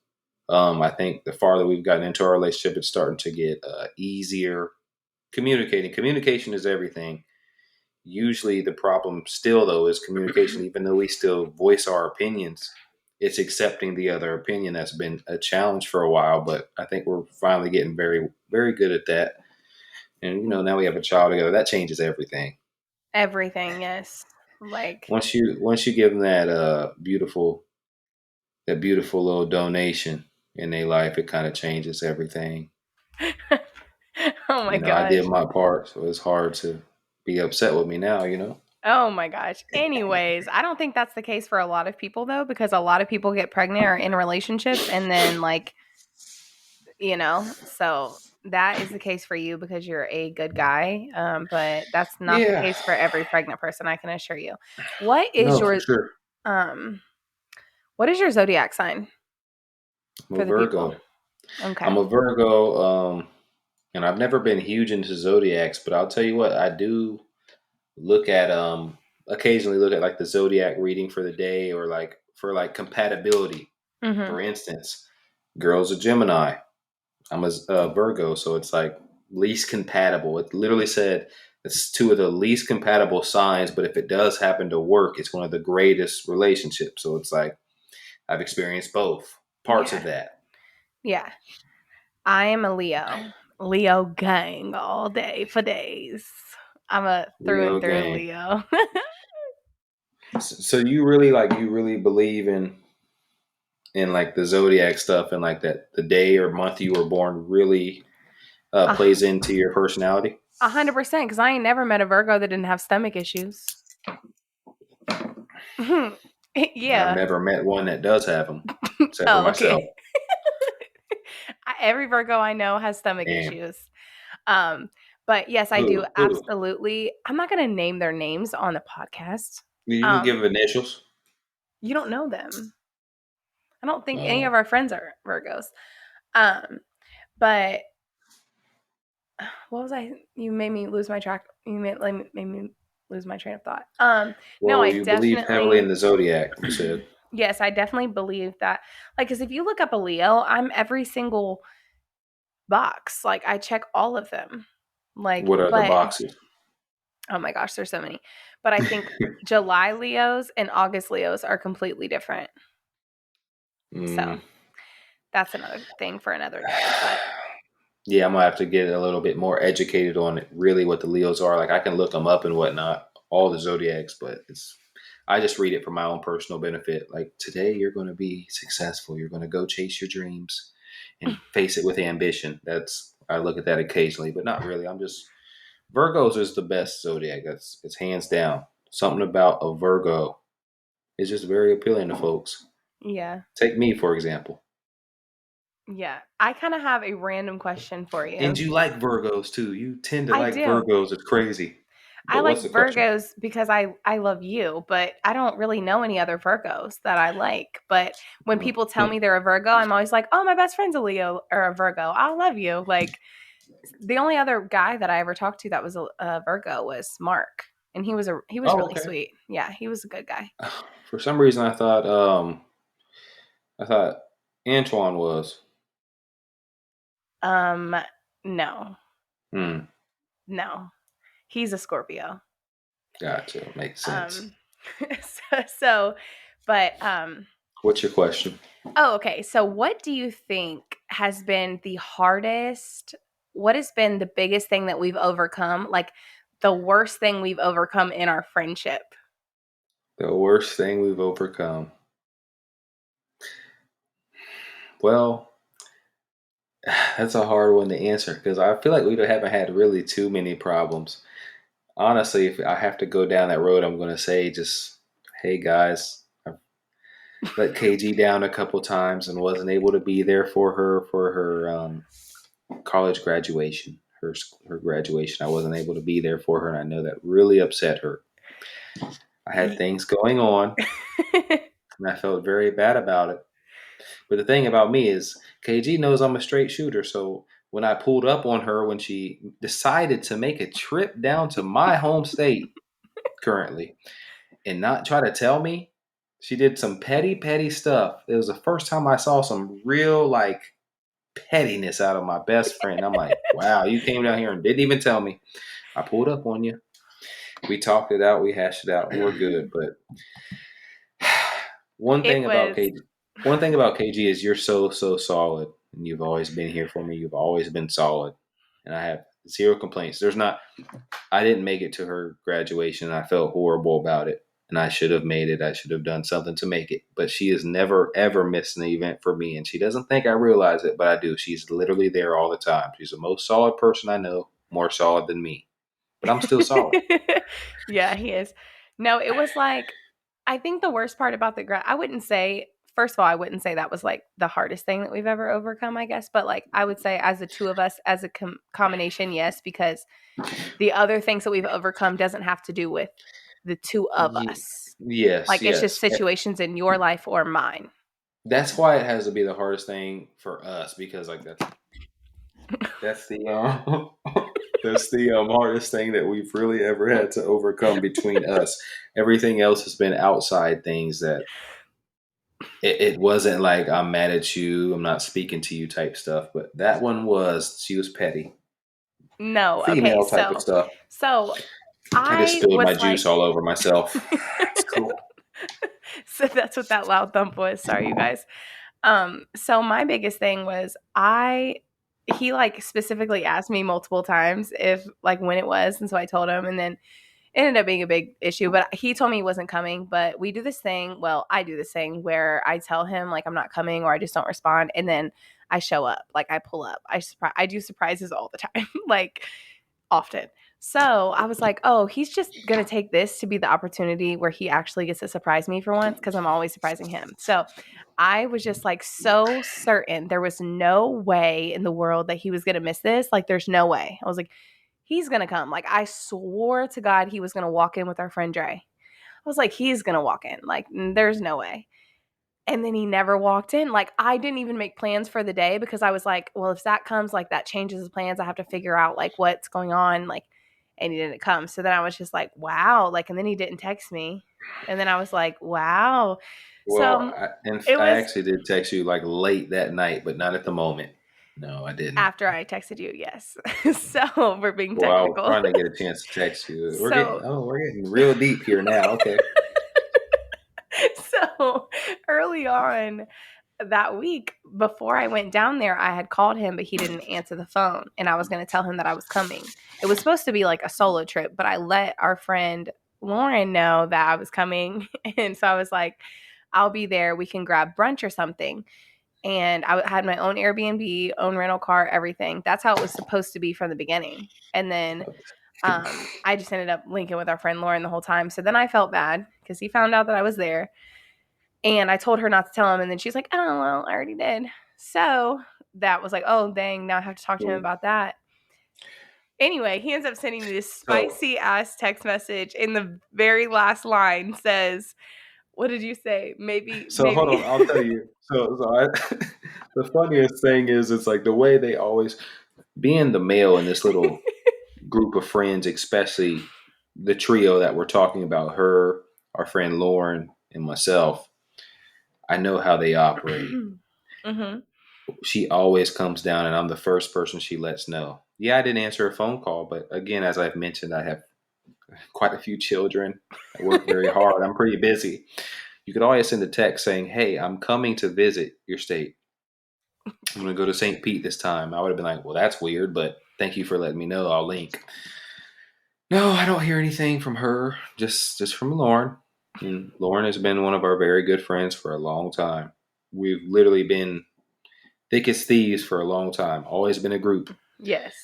[SPEAKER 2] I think the farther we've gotten into our relationship, it's starting to get easier. Communication is everything. Usually, the problem still though is communication. Even though we still voice our opinions, it's accepting the other opinion that's been a challenge for a while. But I think we're finally getting very, very good at that. And now we have a child together. That changes everything.
[SPEAKER 1] Everything, yes. Like,
[SPEAKER 2] Once you give them that beautiful little donation in their life, it kind of changes everything.
[SPEAKER 1] oh my
[SPEAKER 2] I did
[SPEAKER 1] gosh.
[SPEAKER 2] my part, so it's hard to be upset with me now.
[SPEAKER 1] Oh my gosh. Anyways, I don't think that's the case for a lot of people though, because a lot of people get pregnant or in relationships and then, like, so that is the case for you because you're a good guy. But that's not the
[SPEAKER 2] Yeah,
[SPEAKER 1] case for every pregnant person, I can assure you. What is
[SPEAKER 2] no, for
[SPEAKER 1] your
[SPEAKER 2] sure.
[SPEAKER 1] um what is your zodiac sign
[SPEAKER 2] I'm a
[SPEAKER 1] for the people?
[SPEAKER 2] Virgo.
[SPEAKER 1] Okay.
[SPEAKER 2] I'm a Virgo, and I've never been huge into zodiacs, but I'll tell you what, I do look at occasionally look at like the zodiac reading for the day or like for like compatibility.
[SPEAKER 1] Mhm.
[SPEAKER 2] For instance, girl's a Gemini. I'm a Virgo, so it's like least compatible. It literally said it's two of the least compatible signs, but if it does happen to work, it's one of the greatest relationships. So it's like I've experienced both parts of
[SPEAKER 1] Yeah.
[SPEAKER 2] that.
[SPEAKER 1] Yeah. I am a Leo. Leo gang all day for days. I'm a through and
[SPEAKER 2] Leo
[SPEAKER 1] through
[SPEAKER 2] gang.
[SPEAKER 1] Leo.
[SPEAKER 2] So you really believe in like the zodiac stuff and like that the day or month you were born really
[SPEAKER 1] A
[SPEAKER 2] plays into your personality.
[SPEAKER 1] 100%, because I ain't never met a Virgo that didn't have stomach issues.
[SPEAKER 2] I've
[SPEAKER 1] Yeah.
[SPEAKER 2] never met one that does have them, except for myself.
[SPEAKER 1] Okay. Every Virgo I know has stomach
[SPEAKER 2] Damn.
[SPEAKER 1] issues. But yes, I do
[SPEAKER 2] Who?
[SPEAKER 1] absolutely. I'm not going to name their names on the podcast.
[SPEAKER 2] You can give initials.
[SPEAKER 1] You don't know them. I don't think any
[SPEAKER 2] Oh.
[SPEAKER 1] of our friends are Virgos. But what was I? You made me lose my track. You made me lose my train of thought. No,
[SPEAKER 2] Well,
[SPEAKER 1] I
[SPEAKER 2] you believe heavily in
[SPEAKER 1] definitely.
[SPEAKER 2] the zodiac, you said.
[SPEAKER 1] Yes, I definitely believe that. Like, because if you look up a Leo, I'm every single box. Like, I check all of them. Like,
[SPEAKER 2] What are the
[SPEAKER 1] but
[SPEAKER 2] boxes?
[SPEAKER 1] oh my gosh, there's so many. But I think July Leos and August Leos are completely different. So that's another thing for another day. But
[SPEAKER 2] yeah, I'm gonna have to get a little bit more educated on it, really what the Leos are. Like I can look them up and whatnot, all the zodiacs, but I just read it for my own personal benefit. Like today, you're going to be successful. You're going to go chase your dreams and face it with ambition. I look at that occasionally, but not really. Virgos is the best zodiac. It's hands down. Something about a Virgo is just very appealing to folks.
[SPEAKER 1] yeah.
[SPEAKER 2] Take me for example.
[SPEAKER 1] Yeah. I kind of have a random question for you.
[SPEAKER 2] And you like Virgos too. You tend to
[SPEAKER 1] I
[SPEAKER 2] like
[SPEAKER 1] do.
[SPEAKER 2] Virgos. It's crazy.
[SPEAKER 1] I
[SPEAKER 2] But what's
[SPEAKER 1] like
[SPEAKER 2] the question?
[SPEAKER 1] Virgos because I love you, but I don't really know any other Virgos that I like. But when people tell me they're a Virgo, I'm always like, oh, my best friend's a Leo or a Virgo. I love you. Like the only other guy that I ever talked to that was a Virgo was Mark, and he was
[SPEAKER 2] Oh,
[SPEAKER 1] really
[SPEAKER 2] okay.
[SPEAKER 1] sweet. Yeah, he was a good guy.
[SPEAKER 2] For some reason, I thought Antoine was.
[SPEAKER 1] Um, no,
[SPEAKER 2] Hmm.
[SPEAKER 1] no, he's a Scorpio.
[SPEAKER 2] Gotcha. Makes sense.
[SPEAKER 1] Um, so, but
[SPEAKER 2] What's your question?
[SPEAKER 1] oh, okay. So, what do you think has been the hardest? What has been the biggest thing that we've overcome? Like the worst thing we've overcome in our friendship?
[SPEAKER 2] The worst thing we've overcome. Well, that's a hard one to answer because I feel like we haven't had really too many problems. Honestly, if I have to go down that road, I'm going to say just, hey guys, I've let KG down a couple times and wasn't able to be there for her college graduation, her graduation. I wasn't able to be there for her, and I know that really upset her. I had things going on, and I felt very bad about it. But the thing about me is, KG knows I'm a straight shooter. So when I pulled up on her when she decided to make a trip down to my home state currently and not try to tell me, she did some petty, petty stuff. It was the first time I saw some real, like, pettiness out of my best friend. I'm like, wow, you came down here and didn't even tell me. I pulled up on you. We talked it out. We hashed it out. We're good. But one
[SPEAKER 1] It
[SPEAKER 2] thing about
[SPEAKER 1] was
[SPEAKER 2] KG is you're so solid, and you've always been here for me. You've always been solid, and I have zero complaints. I didn't make it to her graduation. And I felt horrible about it, and I should have made it. I should have done something to make it. But she has never ever missed an event for me, and she doesn't think I realize it, but I do. She's literally there all the time. She's the most solid person I know, more solid than me, but I'm still solid.
[SPEAKER 1] yeah, he is. No, it was like I think the worst part about I wouldn't say first of all, I wouldn't say that was like the hardest thing that we've ever overcome, I guess, but like I would say as the two of us as a combination, yes, because the other things that we've overcome doesn't have to do with the two of us.
[SPEAKER 2] Yes,
[SPEAKER 1] Like it's just
[SPEAKER 2] yes.
[SPEAKER 1] situations in your life or mine.
[SPEAKER 2] That's why it has to be the hardest thing for us because like that's the that's the hardest thing that we've really ever had to overcome between us. Everything else has been outside things that it wasn't like I'm mad at you, I'm not speaking to you type stuff, but that one she was petty,
[SPEAKER 1] No, okay,
[SPEAKER 2] female type of stuff.
[SPEAKER 1] so
[SPEAKER 2] I just
[SPEAKER 1] I
[SPEAKER 2] spilled my
[SPEAKER 1] was
[SPEAKER 2] juice
[SPEAKER 1] like
[SPEAKER 2] all over myself. It's cool.
[SPEAKER 1] so that's what that loud thump was. Sorry, you guys. So my biggest thing was he like specifically asked me multiple times if like when it was, and so I told him, and then it ended up being a big issue. But he told me he wasn't coming. But we do this thing. Well, I do this thing where I tell him like I'm not coming or I just don't respond, and then I show up. Like I pull up. I do surprises all the time. Like often. So I was like, oh, he's just going to take this to be the opportunity where he actually gets to surprise me for once because I'm always surprising him. So I was just like so certain there was no way in the world that he was going to miss this. Like, there's no way. I was like, he's going to come. Like, I swore to God he was going to walk in with our friend Dre. I was like, he's going to walk in. Like, there's no way. And then he never walked in. Like, I didn't even make plans for the day because I was like, well, if Zach comes, like, that changes his plans. I have to figure out, like, what's going on. Like, and he didn't come. So then I was just like, wow. Like, and then he didn't text me. And then I was like, wow.
[SPEAKER 2] Well,
[SPEAKER 1] So it
[SPEAKER 2] I
[SPEAKER 1] was
[SPEAKER 2] actually did text you like late that night, but not at the moment. No, I didn't.
[SPEAKER 1] after I texted you, yes. So we're being
[SPEAKER 2] Well, I was
[SPEAKER 1] technical.
[SPEAKER 2] trying to get a chance to text you.
[SPEAKER 1] So
[SPEAKER 2] We're getting real deep here now. Okay.
[SPEAKER 1] so early on that week, before I went down there, I had called him, but he didn't answer the phone. And I was going to tell him that I was coming. It was supposed to be like a solo trip, but I let our friend Lauren know that I was coming. And so I was like, I'll be there. We can grab brunch or something. And I had my own Airbnb, own rental car, everything. That's how it was supposed to be from the beginning. And then I just ended up linking with our friend Lauren the whole time. So then I felt bad because he found out that I was there. And I told her not to tell him. And then she's like, oh, well, I already did. So that was like, oh, dang, now I have to talk to him about that. Anyway, he ends up sending me this spicy ass text message. In the very last line says, what did you say? Maybe.
[SPEAKER 2] Hold on, I'll tell you. The funniest thing is, it's like the way they always, being the male in this little group of friends, especially the trio that we're talking about, her, our friend Lauren, and myself. I know how they operate.
[SPEAKER 1] Mm-hmm.
[SPEAKER 2] She always comes down, and I'm the first person she lets know. Yeah, I didn't answer a phone call, but again, as I've mentioned, I have quite a few children. I work very hard. I'm pretty busy. You could always send a text saying, hey, I'm coming to visit your state. I'm going to go to St. Pete this time. I would have been like, well, that's weird, but thank you for letting me know. I'll link. No, I don't hear anything from her, just from Lauren. And Lauren has been one of our very good friends for a long time. We've literally been thick as thieves for a long time. Always been a group.
[SPEAKER 1] Yes.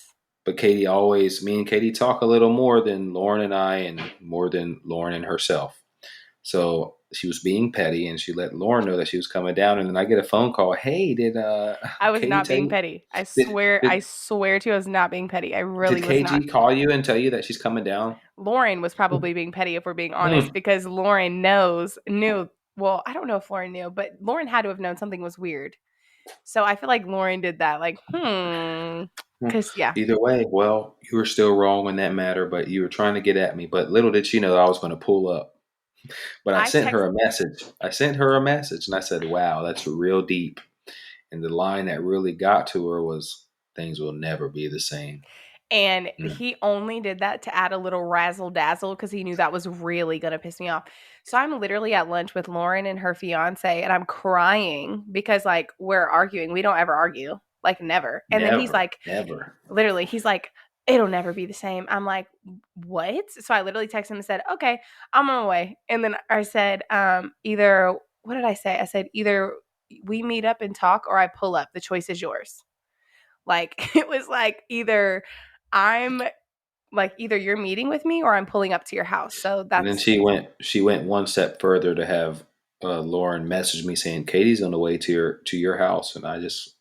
[SPEAKER 2] But me and Katie talk a little more than Lauren and I, and more than Lauren and herself. So she was being petty, and she let Lauren know that she was coming down. And then I get a phone call. Hey, did
[SPEAKER 1] I was
[SPEAKER 2] Katie
[SPEAKER 1] not
[SPEAKER 2] tell
[SPEAKER 1] being
[SPEAKER 2] you?
[SPEAKER 1] petty. I swear to you, I was not being petty. I really
[SPEAKER 2] Did
[SPEAKER 1] was not.
[SPEAKER 2] KG call you and tell you that she's coming down?
[SPEAKER 1] Lauren was probably being petty, if we're being honest, because Lauren knew. Well, I don't know if Lauren knew, but Lauren had to have known something was weird. So I feel like Lauren did that. Like, because yeah.
[SPEAKER 2] Either way, well, you were still wrong in that matter, but you were trying to get at me. But little did she know that I was going to pull up. But I sent her a message. And I said, wow, that's real deep. And the line that really got to her was, things will never be the same.
[SPEAKER 1] And he only did that to add a little razzle dazzle because he knew that was really going to piss me off. So I'm literally at lunch with Lauren and her fiance, and I'm crying because, like, we're arguing. We don't ever argue, like, never. And then he's like,
[SPEAKER 2] never.
[SPEAKER 1] Literally, he's like, it'll never be the same. I'm like, what? So I literally texted him and said, okay, I'm on my way. And then I said, either, what did I say? I said, either we meet up and talk or I pull up. The choice is yours. Like, it was like either you're meeting with me or I'm pulling up to your house. So that's.
[SPEAKER 2] And then she went one step further to have Lauren message me saying, Katie's on the way to your house. And I just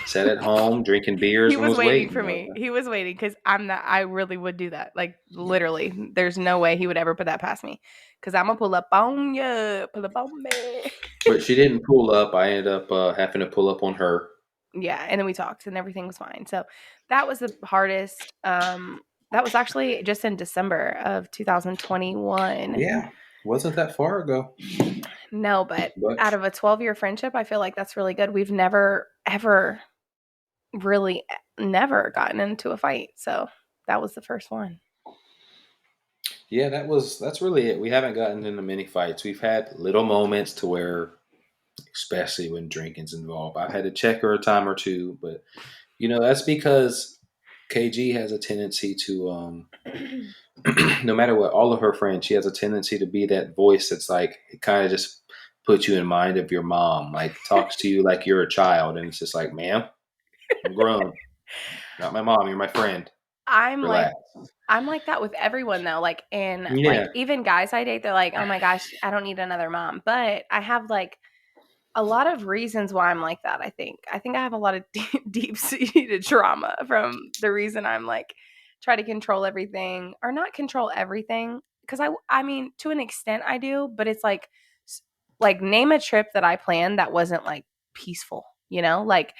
[SPEAKER 2] sat at home drinking beers.
[SPEAKER 1] He was waiting for me.
[SPEAKER 2] Okay.
[SPEAKER 1] He was waiting because I really would do that. Like, literally, there's no way he would ever put that past me. Because I'm going to pull up on you. Pull up on me.
[SPEAKER 2] But she didn't pull up. I ended up having to pull up on her.
[SPEAKER 1] Yeah, and then we talked and everything was fine. So that was the hardest. That was actually just in December of 2021.
[SPEAKER 2] Yeah, wasn't that far ago.
[SPEAKER 1] No, but out of a 12-year friendship, I feel like that's really good. We've never, ever, really never gotten into a fight. So that was the first one.
[SPEAKER 2] Yeah, that's really it. We haven't gotten into many fights. We've had little moments to where, especially when drinking's involved, I've had to check her a time or two, but that's because KG has a tendency to no matter what, all of her friends, she has a tendency to be that voice that's like, it kind of just puts you in mind of your mom, like talks to you like you're a child, and it's just like, ma'am, I'm grown. Not my mom, you're my friend.
[SPEAKER 1] I'm like
[SPEAKER 2] relax.
[SPEAKER 1] I'm like that with everyone though. Like, and like
[SPEAKER 2] Yeah.
[SPEAKER 1] even guys I date, they're like, "Oh my gosh, I don't need another mom." But I have like a lot of reasons why I'm like that. I think I have a lot of deep seated trauma from the reason I'm like try to control everything or not control everything because I mean to an extent I do, but it's like name a trip that I planned that wasn't like peaceful, you know? Like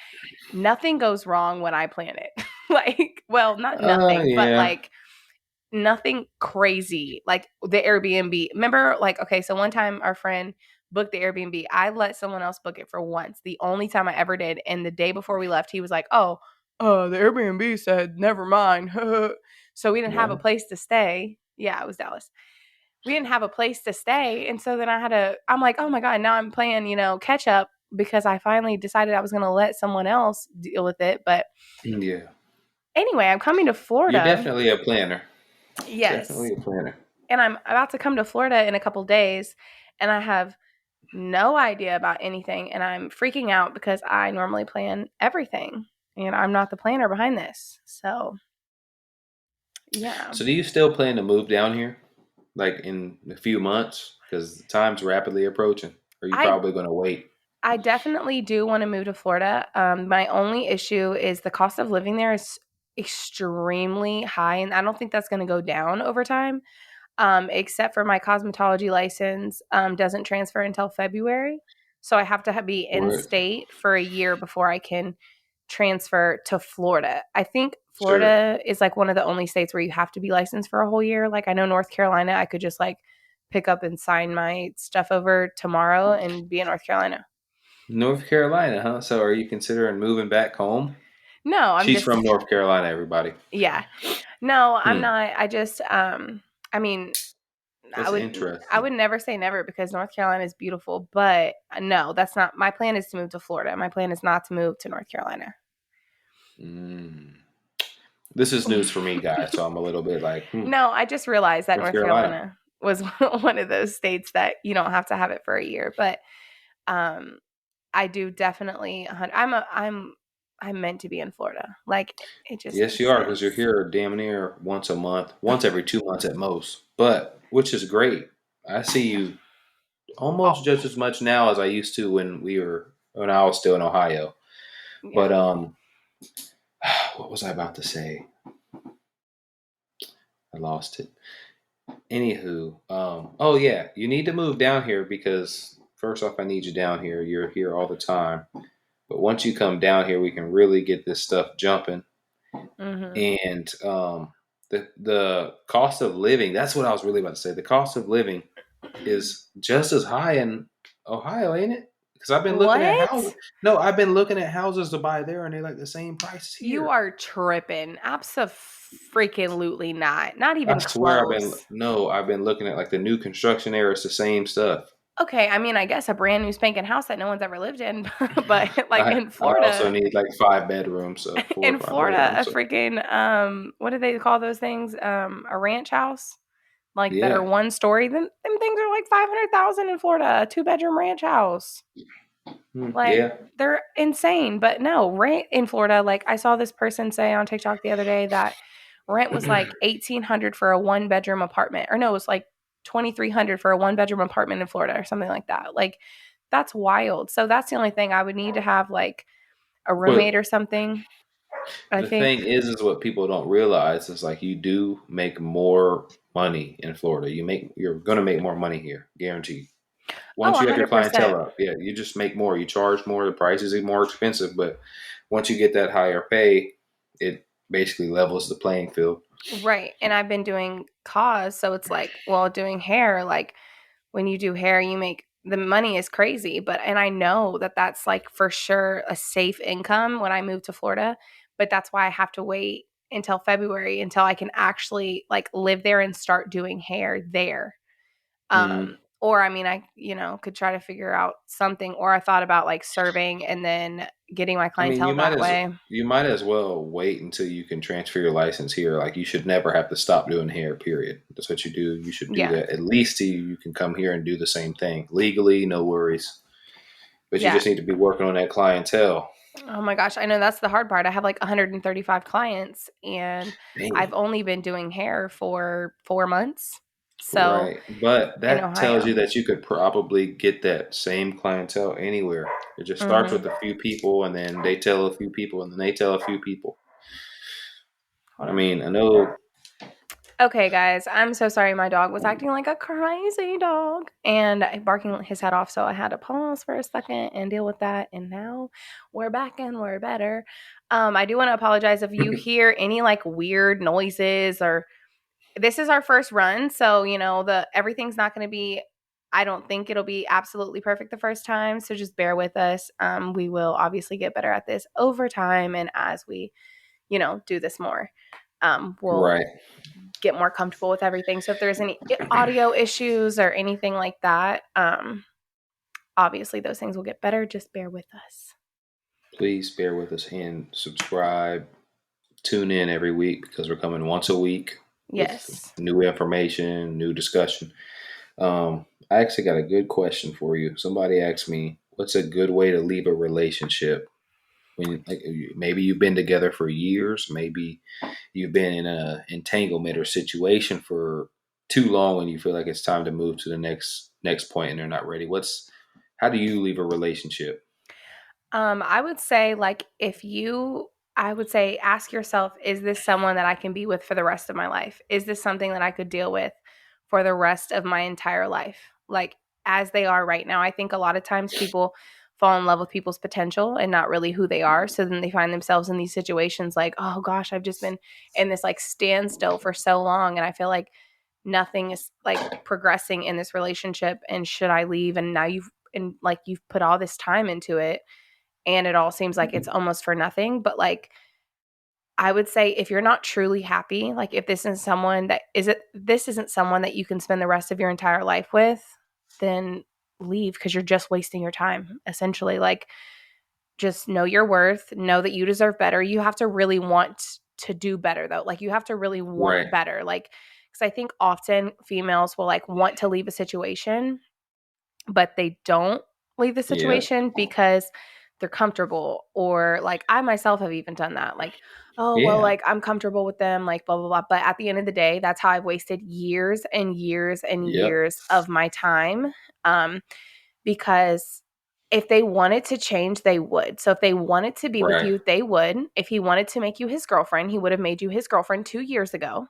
[SPEAKER 1] nothing goes wrong when I plan it. Like, well, not nothing, but
[SPEAKER 2] Yeah.
[SPEAKER 1] like nothing crazy. Like the Airbnb. Remember, like, okay, so one time our friend booked the Airbnb. I let someone else book it for once, the only time I ever did. And the day before we left, he was like, "Oh, the Airbnb said never mind." So we didn't have a
[SPEAKER 2] What?
[SPEAKER 1] place to stay. Yeah, it was Dallas. We didn't have a place to stay. And so then I'm like, oh my God, now I'm playing, catch up because I finally decided I was going to let someone else deal with it. But
[SPEAKER 2] Yeah.
[SPEAKER 1] anyway, I'm coming to
[SPEAKER 2] You're
[SPEAKER 1] Florida.
[SPEAKER 2] definitely a planner.
[SPEAKER 1] Yes.
[SPEAKER 2] Definitely a planner.
[SPEAKER 1] And I'm about to come to Florida in a couple days. And I have no idea about anything. And I'm freaking out because I normally plan everything. And I'm not the planner behind this. So, yeah.
[SPEAKER 2] So do you still plan to move down here? Like in a few months? Because time's rapidly approaching. Or are you
[SPEAKER 1] I
[SPEAKER 2] probably gonna wait?
[SPEAKER 1] I definitely do want to move to Florida. My only issue is the cost of living there is extremely high, and I don't think that's going to go down over time. Except for my cosmetology license doesn't transfer until February, so I have to be in
[SPEAKER 2] Or
[SPEAKER 1] state for a year before I can transfer to Florida. I think
[SPEAKER 2] sure.
[SPEAKER 1] Florida is like one of the only states where you have to be licensed for a whole year. Like I know North Carolina, I could just like pick up and sign my stuff over tomorrow and be in North Carolina.
[SPEAKER 2] North Carolina, huh? So are you considering moving back home?
[SPEAKER 1] No, I'm
[SPEAKER 2] She's
[SPEAKER 1] just
[SPEAKER 2] from North Carolina, everybody.
[SPEAKER 1] yeah. No, I'm
[SPEAKER 2] Hmm.
[SPEAKER 1] not. I just I mean, I
[SPEAKER 2] That's
[SPEAKER 1] would I
[SPEAKER 2] interesting.
[SPEAKER 1] would never say never because North Carolina is beautiful, but no, that's not my plan is to move to Florida. My plan is not to move to North Carolina.
[SPEAKER 2] Mm. This is news for me, guys. So I'm a little bit like,
[SPEAKER 1] No, I just realized that
[SPEAKER 2] North
[SPEAKER 1] North
[SPEAKER 2] Carolina.
[SPEAKER 1] Carolina was one of those states that you don't have to have it for a year, but um I do definitely I'm meant to be in Florida. Like it just
[SPEAKER 2] Yes,
[SPEAKER 1] makes
[SPEAKER 2] you are, because you're
[SPEAKER 1] sense.
[SPEAKER 2] here damn near once a month, once every 2 months at most. But which is great. I see you
[SPEAKER 1] Oh,
[SPEAKER 2] almost just as much now as I used to when I was still in Ohio. But
[SPEAKER 1] yeah.
[SPEAKER 2] what was I about to say? I lost it. Anywho, oh yeah, you need to move down here because first off, I need you down here. You're here all the time, but once you come down here, we can really get this stuff jumping.
[SPEAKER 1] Mhm.
[SPEAKER 2] And the cost of living. That's what I was really about to say. The cost of living is just as high in Ohio, ain't it? Because I've been looking at houses.
[SPEAKER 1] What?
[SPEAKER 2] No, I've been looking at houses to buy there, and they're like the same prices
[SPEAKER 1] You
[SPEAKER 2] here.
[SPEAKER 1] are tripping. Absolutely not. Not
[SPEAKER 2] I
[SPEAKER 1] even
[SPEAKER 2] swear,
[SPEAKER 1] close.
[SPEAKER 2] I've been looking at like the new construction era. It's the same stuff.
[SPEAKER 1] Okay, I mean, I guess a brand new spanking house that no one's ever lived in, but like
[SPEAKER 2] I also need like 5 bedrooms, so four or
[SPEAKER 1] In
[SPEAKER 2] five
[SPEAKER 1] Florida, a
[SPEAKER 2] bedrooms. So
[SPEAKER 1] freaking what do they call those things? A ranch house, like that are
[SPEAKER 2] yeah,
[SPEAKER 1] one story. Them things are like 500,000 in Florida. A 2 bedroom ranch house. Like
[SPEAKER 2] yeah.
[SPEAKER 1] they're insane. But no, rent in Florida. Like I saw this person say on TikTok the other day that rent was like 1,800 for a 1 bedroom apartment, or no, it was like 2,300 for a 1 bedroom apartment in Florida, or something like that. Like that's wild. So that's the only thing I would need to have like a roommate
[SPEAKER 2] But
[SPEAKER 1] or something. I
[SPEAKER 2] the
[SPEAKER 1] think.
[SPEAKER 2] thing is what people don't realize is like you do make more money in Florida. You're gonna make more money here, guaranteed.
[SPEAKER 1] Oh,
[SPEAKER 2] Once you have your
[SPEAKER 1] 100%.
[SPEAKER 2] clientele up, yeah, you just make more. You charge more. The prices are more expensive, but once you get that higher pay, it basically levels the playing field.
[SPEAKER 1] Right. And I've been doing cause, so it's like, well, doing hair, like when you do hair, you make the money is crazy, but and I know that that's like for sure a safe income when I move to Florida, but that's why I have to wait until February until I can actually like live there and start doing hair there.
[SPEAKER 2] Mm.
[SPEAKER 1] Or I mean, could try to figure out something, or I thought about like serving and then getting my
[SPEAKER 2] I mean,
[SPEAKER 1] clientele that way.
[SPEAKER 2] you might as well wait until you can transfer your license here. Like you should never have to stop doing hair. Period. That's what you do. You should do
[SPEAKER 1] Yeah.
[SPEAKER 2] that at least till you can come here and do the same thing legally. No worries. But you
[SPEAKER 1] Yeah.
[SPEAKER 2] just need to be working on that clientele.
[SPEAKER 1] Oh my gosh, I know that's the hard part. I have like 135 clients and I've
[SPEAKER 2] Dang.
[SPEAKER 1] only been doing hair for 4 months. So,
[SPEAKER 2] Right. But
[SPEAKER 1] in
[SPEAKER 2] that tells you
[SPEAKER 1] Ohio.
[SPEAKER 2] that you could probably get that same clientele anywhere. It just starts with
[SPEAKER 1] Mhm.
[SPEAKER 2] a few people and then they tell a few people and then they tell a few people.
[SPEAKER 1] Hold
[SPEAKER 2] I
[SPEAKER 1] on.
[SPEAKER 2] mean, I know.
[SPEAKER 1] Okay, guys, I'm so sorry. My dog was acting like a crazy dog and barking his head off. So I had to pause for a second and deal with that. And now we're back and we're better. I do want to apologize if you hear any like weird noises or this is our first run. So, the everything's not going to be, I don't think it'll be absolutely perfect the first time. So just bear with us. We will obviously get better at this over time. And as we, do this more, we'll
[SPEAKER 2] Right.
[SPEAKER 1] get more comfortable with everything. So if there's any audio issues or anything like that, obviously those things will get better. Just bear with us.
[SPEAKER 2] Please bear with us and subscribe. Tune in every week because we're coming once a week with
[SPEAKER 1] Yes.
[SPEAKER 2] new information, new discussion. I actually got a good question for you. Somebody asked me, "What's a good way to leave a relationship?" When like maybe you've been together for years, maybe you've been in a entanglement or situation for too long, and you feel like it's time to move to the next point, and they're not ready. How do you leave a relationship?
[SPEAKER 1] I would say, like, I would say, ask yourself, is this someone that I can be with for the rest of my life? Is this something that I could deal with for the rest of my entire life? Like, as they are right now, I think a lot of times people fall in love with people's potential and not really who they are. So then they find themselves in these situations like, oh gosh, I've just been in this like standstill for so long. And I feel like nothing is like progressing in this relationship. And should I leave? And now you've put all this time into it and it all seems like it's almost for nothing. But like, I would say if you're not truly happy, like if this isn't someone that you can spend the rest of your entire life with, then leave because you're just wasting your time. Essentially, like just know your worth, know that you deserve better. You have to really want to do better though. Like you have to really want
[SPEAKER 2] Right.
[SPEAKER 1] better. Like because I think often females will like want to leave a situation but they don't leave the
[SPEAKER 2] Yeah.
[SPEAKER 1] situation because they're comfortable or like I myself have even done that like oh well
[SPEAKER 2] Yeah.
[SPEAKER 1] like I'm comfortable with them like blah blah blah but at the end of the day that's how I've wasted years and years and
[SPEAKER 2] Yep.
[SPEAKER 1] years of my time um because if they wanted to change they would so if they wanted to be with
[SPEAKER 2] Right.
[SPEAKER 1] you they would if he wanted to make you his girlfriend he would have made you his girlfriend 2 years ago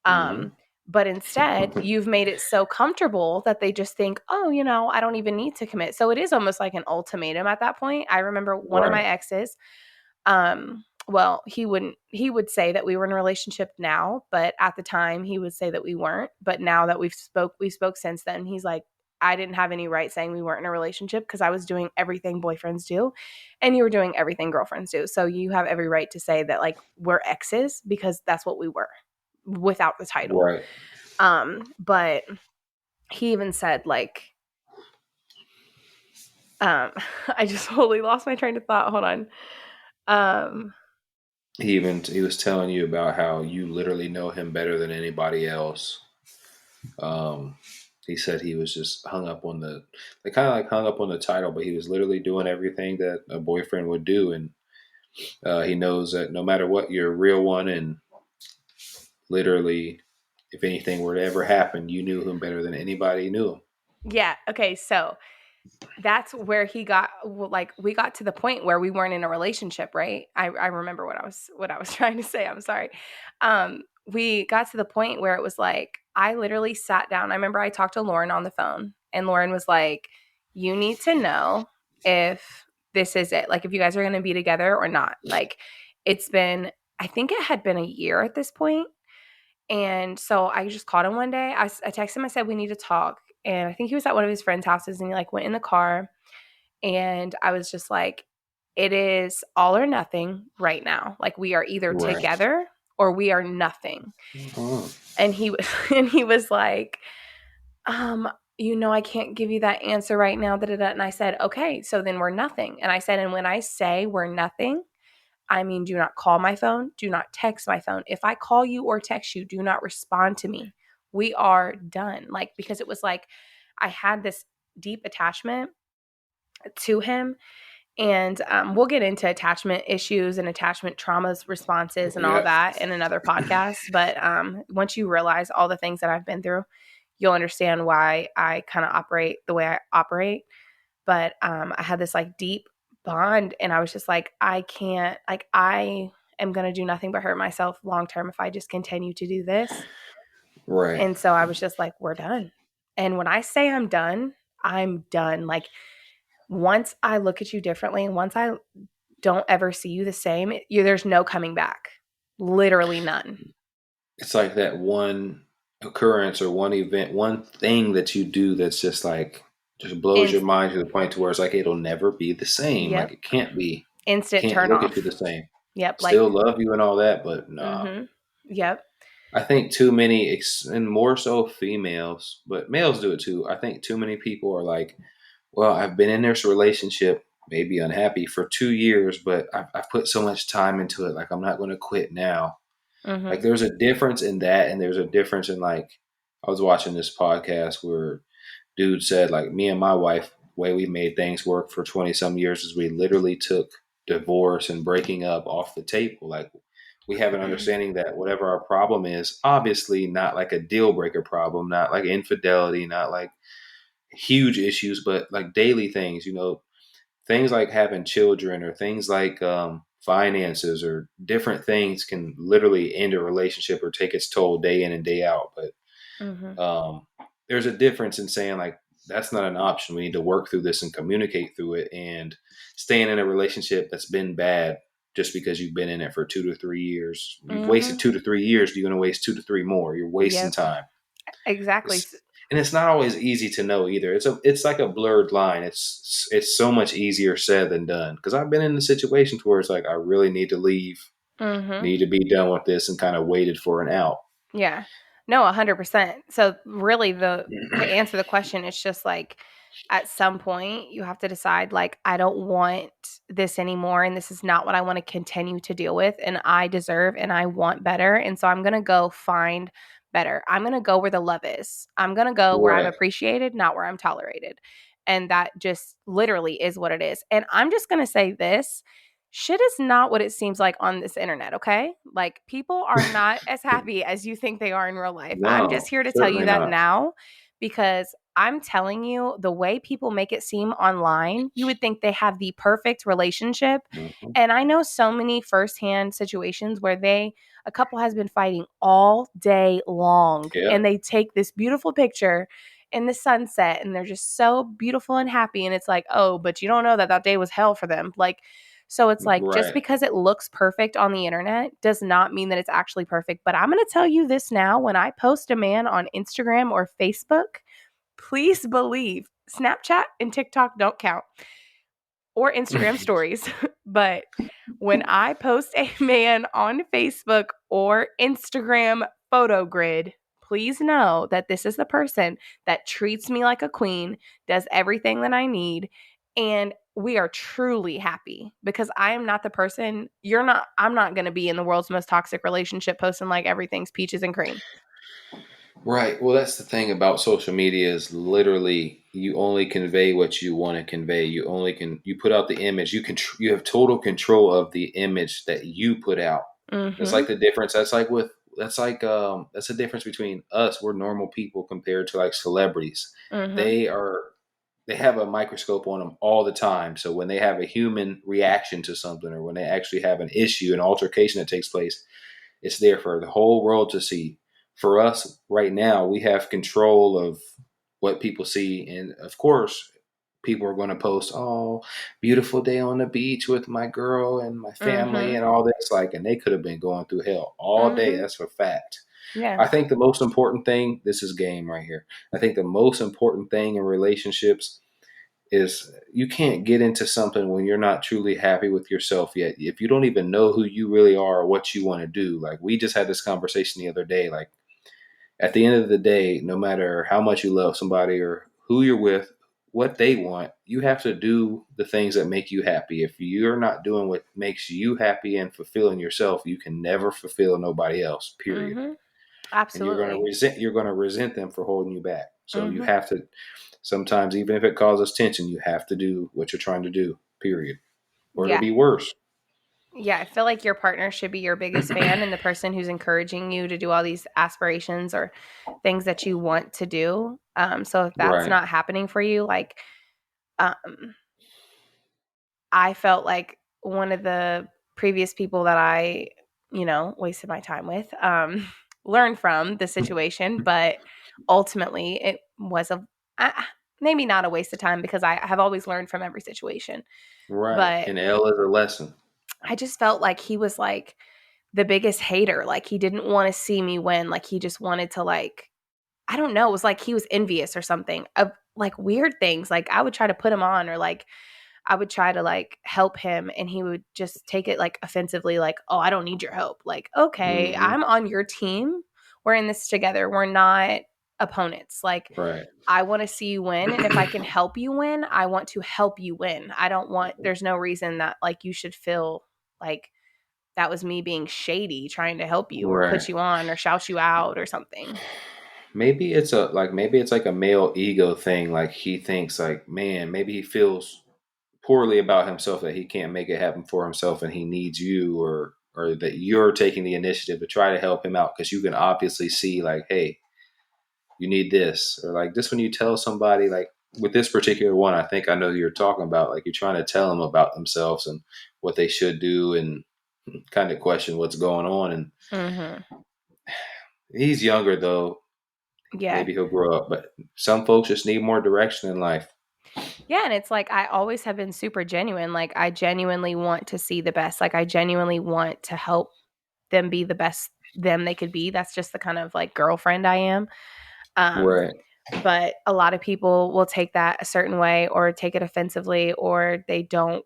[SPEAKER 2] Hmm.
[SPEAKER 1] um, but instead, you've made it so comfortable that they just think, oh, I don't even need to commit. So it is almost like an ultimatum at that point. I remember one of my
[SPEAKER 2] Right.
[SPEAKER 1] exes, well, he would say that we were in a relationship now, but at the time he would say that we weren't. But now that we spoke since then, he's like, I didn't have any right saying we weren't in a relationship because I was doing everything boyfriends do and you were doing everything girlfriends do. So you have every right to say that like we're exes because that's what we were without the title.
[SPEAKER 2] Right.
[SPEAKER 1] But he even said like, I just totally lost my train of thought. Hold on. Um,
[SPEAKER 2] He was telling you about how you literally know him better than anybody else. Um, he said he was just hung up on they kind of like hung up on the title, but he was literally doing everything that a boyfriend would do, and he knows that no matter what, you're a real one, and literally, if anything were to ever happen, you knew him better than anybody knew him.
[SPEAKER 1] yeah. Okay. So that's where he got like we got to the point where we weren't in a relationship, right? I remember what I was trying to say. I'm sorry. We got to the point where it was like I literally sat down. I remember I talked to Lauren on the phone, and Lauren was like, "You need to know if this is it. Like if you guys are going to be together or not." Like it's been. I think it had been a year at this point, and so I just called him one day. I texted him. I said we need to talk, and I think he was at one of his friends' houses, and he like went in the car and I was just like, it is all or nothing right now. Like we are either
[SPEAKER 2] Right.
[SPEAKER 1] together or we are nothing.
[SPEAKER 2] Oh,
[SPEAKER 1] And he and he was like, um, I can't give you that answer right now. Da, da, da. And I said, okay, so then we're nothing. And I said, and when I say we're nothing, I mean, do not call my phone. Do not text my phone. If I call you or text you, do not respond to me. We are done. Like, because it was like I had this deep attachment to him And we'll get into attachment issues and attachment traumas responses and all
[SPEAKER 2] Yeah.
[SPEAKER 1] that in another podcast. But once you realize all the things that I've been through, you'll understand why I kind of operate the way I operate. But I had this like deep bond, and I was just like, I can't, like, I am going to do nothing but hurt myself long term if I just continue to do this.
[SPEAKER 2] Right.
[SPEAKER 1] And so I was just like, we're done. And when I say I'm done, I'm done. Like, once I look at you differently and once I don't ever see you the same, there's no coming back. Literally none.
[SPEAKER 2] It's like that one occurrence or one event, one thing that you do that's just like just blows
[SPEAKER 1] In,
[SPEAKER 2] your mind to the point to where it's like it'll never be the same. Like
[SPEAKER 1] yep.
[SPEAKER 2] it can't be.
[SPEAKER 1] Instant
[SPEAKER 2] Can't
[SPEAKER 1] turn
[SPEAKER 2] look at you the
[SPEAKER 1] off.
[SPEAKER 2] same.
[SPEAKER 1] Yep. Like,
[SPEAKER 2] Still love you and all that, but nah.
[SPEAKER 1] mm-hmm. Yep.
[SPEAKER 2] I think too many, and more so females, but males do it too. I think too many people are like, well, I've been in this relationship, maybe unhappy for 2 years, but I've put so much time into it. Like, I'm not going to quit now. Like,
[SPEAKER 1] Mm-hmm.
[SPEAKER 2] there's a difference in that. And there's a difference in, like, I was watching this podcast where dude said, like, me and my wife, the way we made things work for 20 some years is we literally took divorce and breaking up off the table. Like, we have an understanding that whatever our problem is, obviously not like a deal breaker problem, not like infidelity, not like huge issues, but like daily things, things like having children or things like finances or different things can literally end a relationship or take its toll day in and day out.
[SPEAKER 1] Mm-hmm.
[SPEAKER 2] But there's a difference in saying like, that's not an option. We need to work through this and communicate through it, and staying in a relationship that's been bad just because you've been in it for 2 to 3 years. You've
[SPEAKER 1] Mm-hmm.
[SPEAKER 2] wasted 2 to 3 years. You're going to waste 2 to 3 more. You're wasting
[SPEAKER 1] Yep.
[SPEAKER 2] time.
[SPEAKER 1] Exactly.
[SPEAKER 2] And it's not always easy to know either. It's like a blurred line. It's so much easier said than done. Because I've been in the situations where it's like I really need to leave,
[SPEAKER 1] Mm-hmm.
[SPEAKER 2] need to be done with this, and kind of waited for an out.
[SPEAKER 1] Yeah. No, 100%. So really to answer the question, it's just like at some point you have to decide like I don't want this anymore and this is not what I want to continue to deal with and I deserve and I want better and so I'm going to go find better. I'm going to go where the love is. I'm going to go where I'm
[SPEAKER 2] Right.
[SPEAKER 1] appreciated, not where I'm tolerated. And that just literally is what it is. And I'm just going to say this, shit is not what it seems like on this internet, okay? Like people are not as happy as you think they are in real life. I'm just
[SPEAKER 2] No,
[SPEAKER 1] here to tell you
[SPEAKER 2] certainly
[SPEAKER 1] that
[SPEAKER 2] not.
[SPEAKER 1] now because I'm telling you the way people make it seem online, you would think they have the perfect relationship.
[SPEAKER 2] Hmm.
[SPEAKER 1] And I know so many firsthand situations where a couple has been fighting all day long
[SPEAKER 2] Yeah.
[SPEAKER 1] and they take this beautiful picture in the sunset and they're just so beautiful and happy and it's like, "Oh, but you don't know that day was hell for them." Like so it's like just
[SPEAKER 2] Right.
[SPEAKER 1] because it looks perfect on the internet does not mean that it's actually perfect. But I'm going to tell you this now, when I post a man on Instagram or Facebook, please believe Snapchat and TikTok don't count or Instagram stories. But when I post a man on Facebook or Instagram photo grid, please know that this is the person that treats me like a queen, does everything that I need, and we are truly happy because I am not the person I'm not going to be in the world's most toxic relationship posting like everything's peaches and cream.
[SPEAKER 2] Right. Well, that's the thing about social media is literally you only convey what you want to convey. You put out the image. You have total control of the image that you put out. That's
[SPEAKER 1] Mhm.
[SPEAKER 2] like the difference. That's the difference between us. We're normal people compared to like celebrities.
[SPEAKER 1] Mhm.
[SPEAKER 2] They are they have a microscope on them all the time. So when they have a human reaction to something or when they actually have an issue, an altercation that takes place, it's there for the whole world to see. For us right now, we have control of what people see. And of course, people are going to post, oh, beautiful day on the beach with my girl and my family
[SPEAKER 1] Mhm.
[SPEAKER 2] and all this. Like, and they could have been going through hell all day.
[SPEAKER 1] Mhm.
[SPEAKER 2] That's a fact.
[SPEAKER 1] Yeah.
[SPEAKER 2] I think the most important thing, this is game right here. I think the most important thing in relationships is you can't get into something when you're not truly happy with yourself yet. If you don't even know who you really are or what you want to do, like we just had this conversation the other day, like at the end of the day, no matter how much you love somebody or who you're with, what they want, you have to do the things that make you happy. If you're not doing what makes you happy and fulfilling yourself, you can never fulfill nobody else, period.
[SPEAKER 1] Mhm.
[SPEAKER 2] And you're going to
[SPEAKER 1] Absolutely.
[SPEAKER 2] resent them for holding you back. So you
[SPEAKER 1] Mhm.
[SPEAKER 2] have to sometimes, even if it causes tension, you have to do what you're trying to do, period. or it'll
[SPEAKER 1] Yeah.
[SPEAKER 2] be worse.
[SPEAKER 1] Yeah, I feel like your partner should be your biggest fan and the person who's encouraging you to do all these aspirations or things that you want to do. So if that's
[SPEAKER 2] Right.
[SPEAKER 1] not happening for you, like, um, I felt like one of the previous people that I, wasted my time with, learned from the situation, but ultimately it was uh, maybe not a waste of time because I have always learned from every situation.
[SPEAKER 2] Right.
[SPEAKER 1] But
[SPEAKER 2] And L is a lesson.
[SPEAKER 1] I just felt like he was like the biggest hater. Like he didn't want to see me win. Like he just wanted to like, I don't know. It was like he was envious or something of like weird things. Like I would try to put him on or like I would try to like help him and he would just take it like offensively, like, oh, I don't need your help. Like, okay,
[SPEAKER 2] Hmm.
[SPEAKER 1] I'm on your team. We're in this together. We're not opponents. Like,
[SPEAKER 2] Right.
[SPEAKER 1] I want to see you win. And if I can help you win, I want to help you win. I don't want, there's no reason that like you should feel like that was me being shady trying to help you or
[SPEAKER 2] Right.
[SPEAKER 1] put you on or shout you out or something.
[SPEAKER 2] Maybe it's like a male ego thing. Like he thinks like, man, maybe he feels poorly about himself that he can't make it happen for himself and he needs you, or that you're taking the initiative to try to help him out because you can obviously see like, hey, you need this, or like this when you tell somebody like with this particular one, I think I know who you're talking about. Like you're trying to tell them about themselves and what they should do and kind of question what's going on. And
[SPEAKER 1] Mm-hmm.
[SPEAKER 2] he's younger though.
[SPEAKER 1] Yeah.
[SPEAKER 2] Maybe he'll grow up, but some folks just need more direction in life.
[SPEAKER 1] Yeah, and it's like I always have been super genuine. Like I genuinely want to see the best. Like I genuinely want to help them be the best them they could be. That's just the kind of like girlfriend I am. Um,
[SPEAKER 2] Right.
[SPEAKER 1] but a lot of people will take that a certain way or take it offensively or they don't.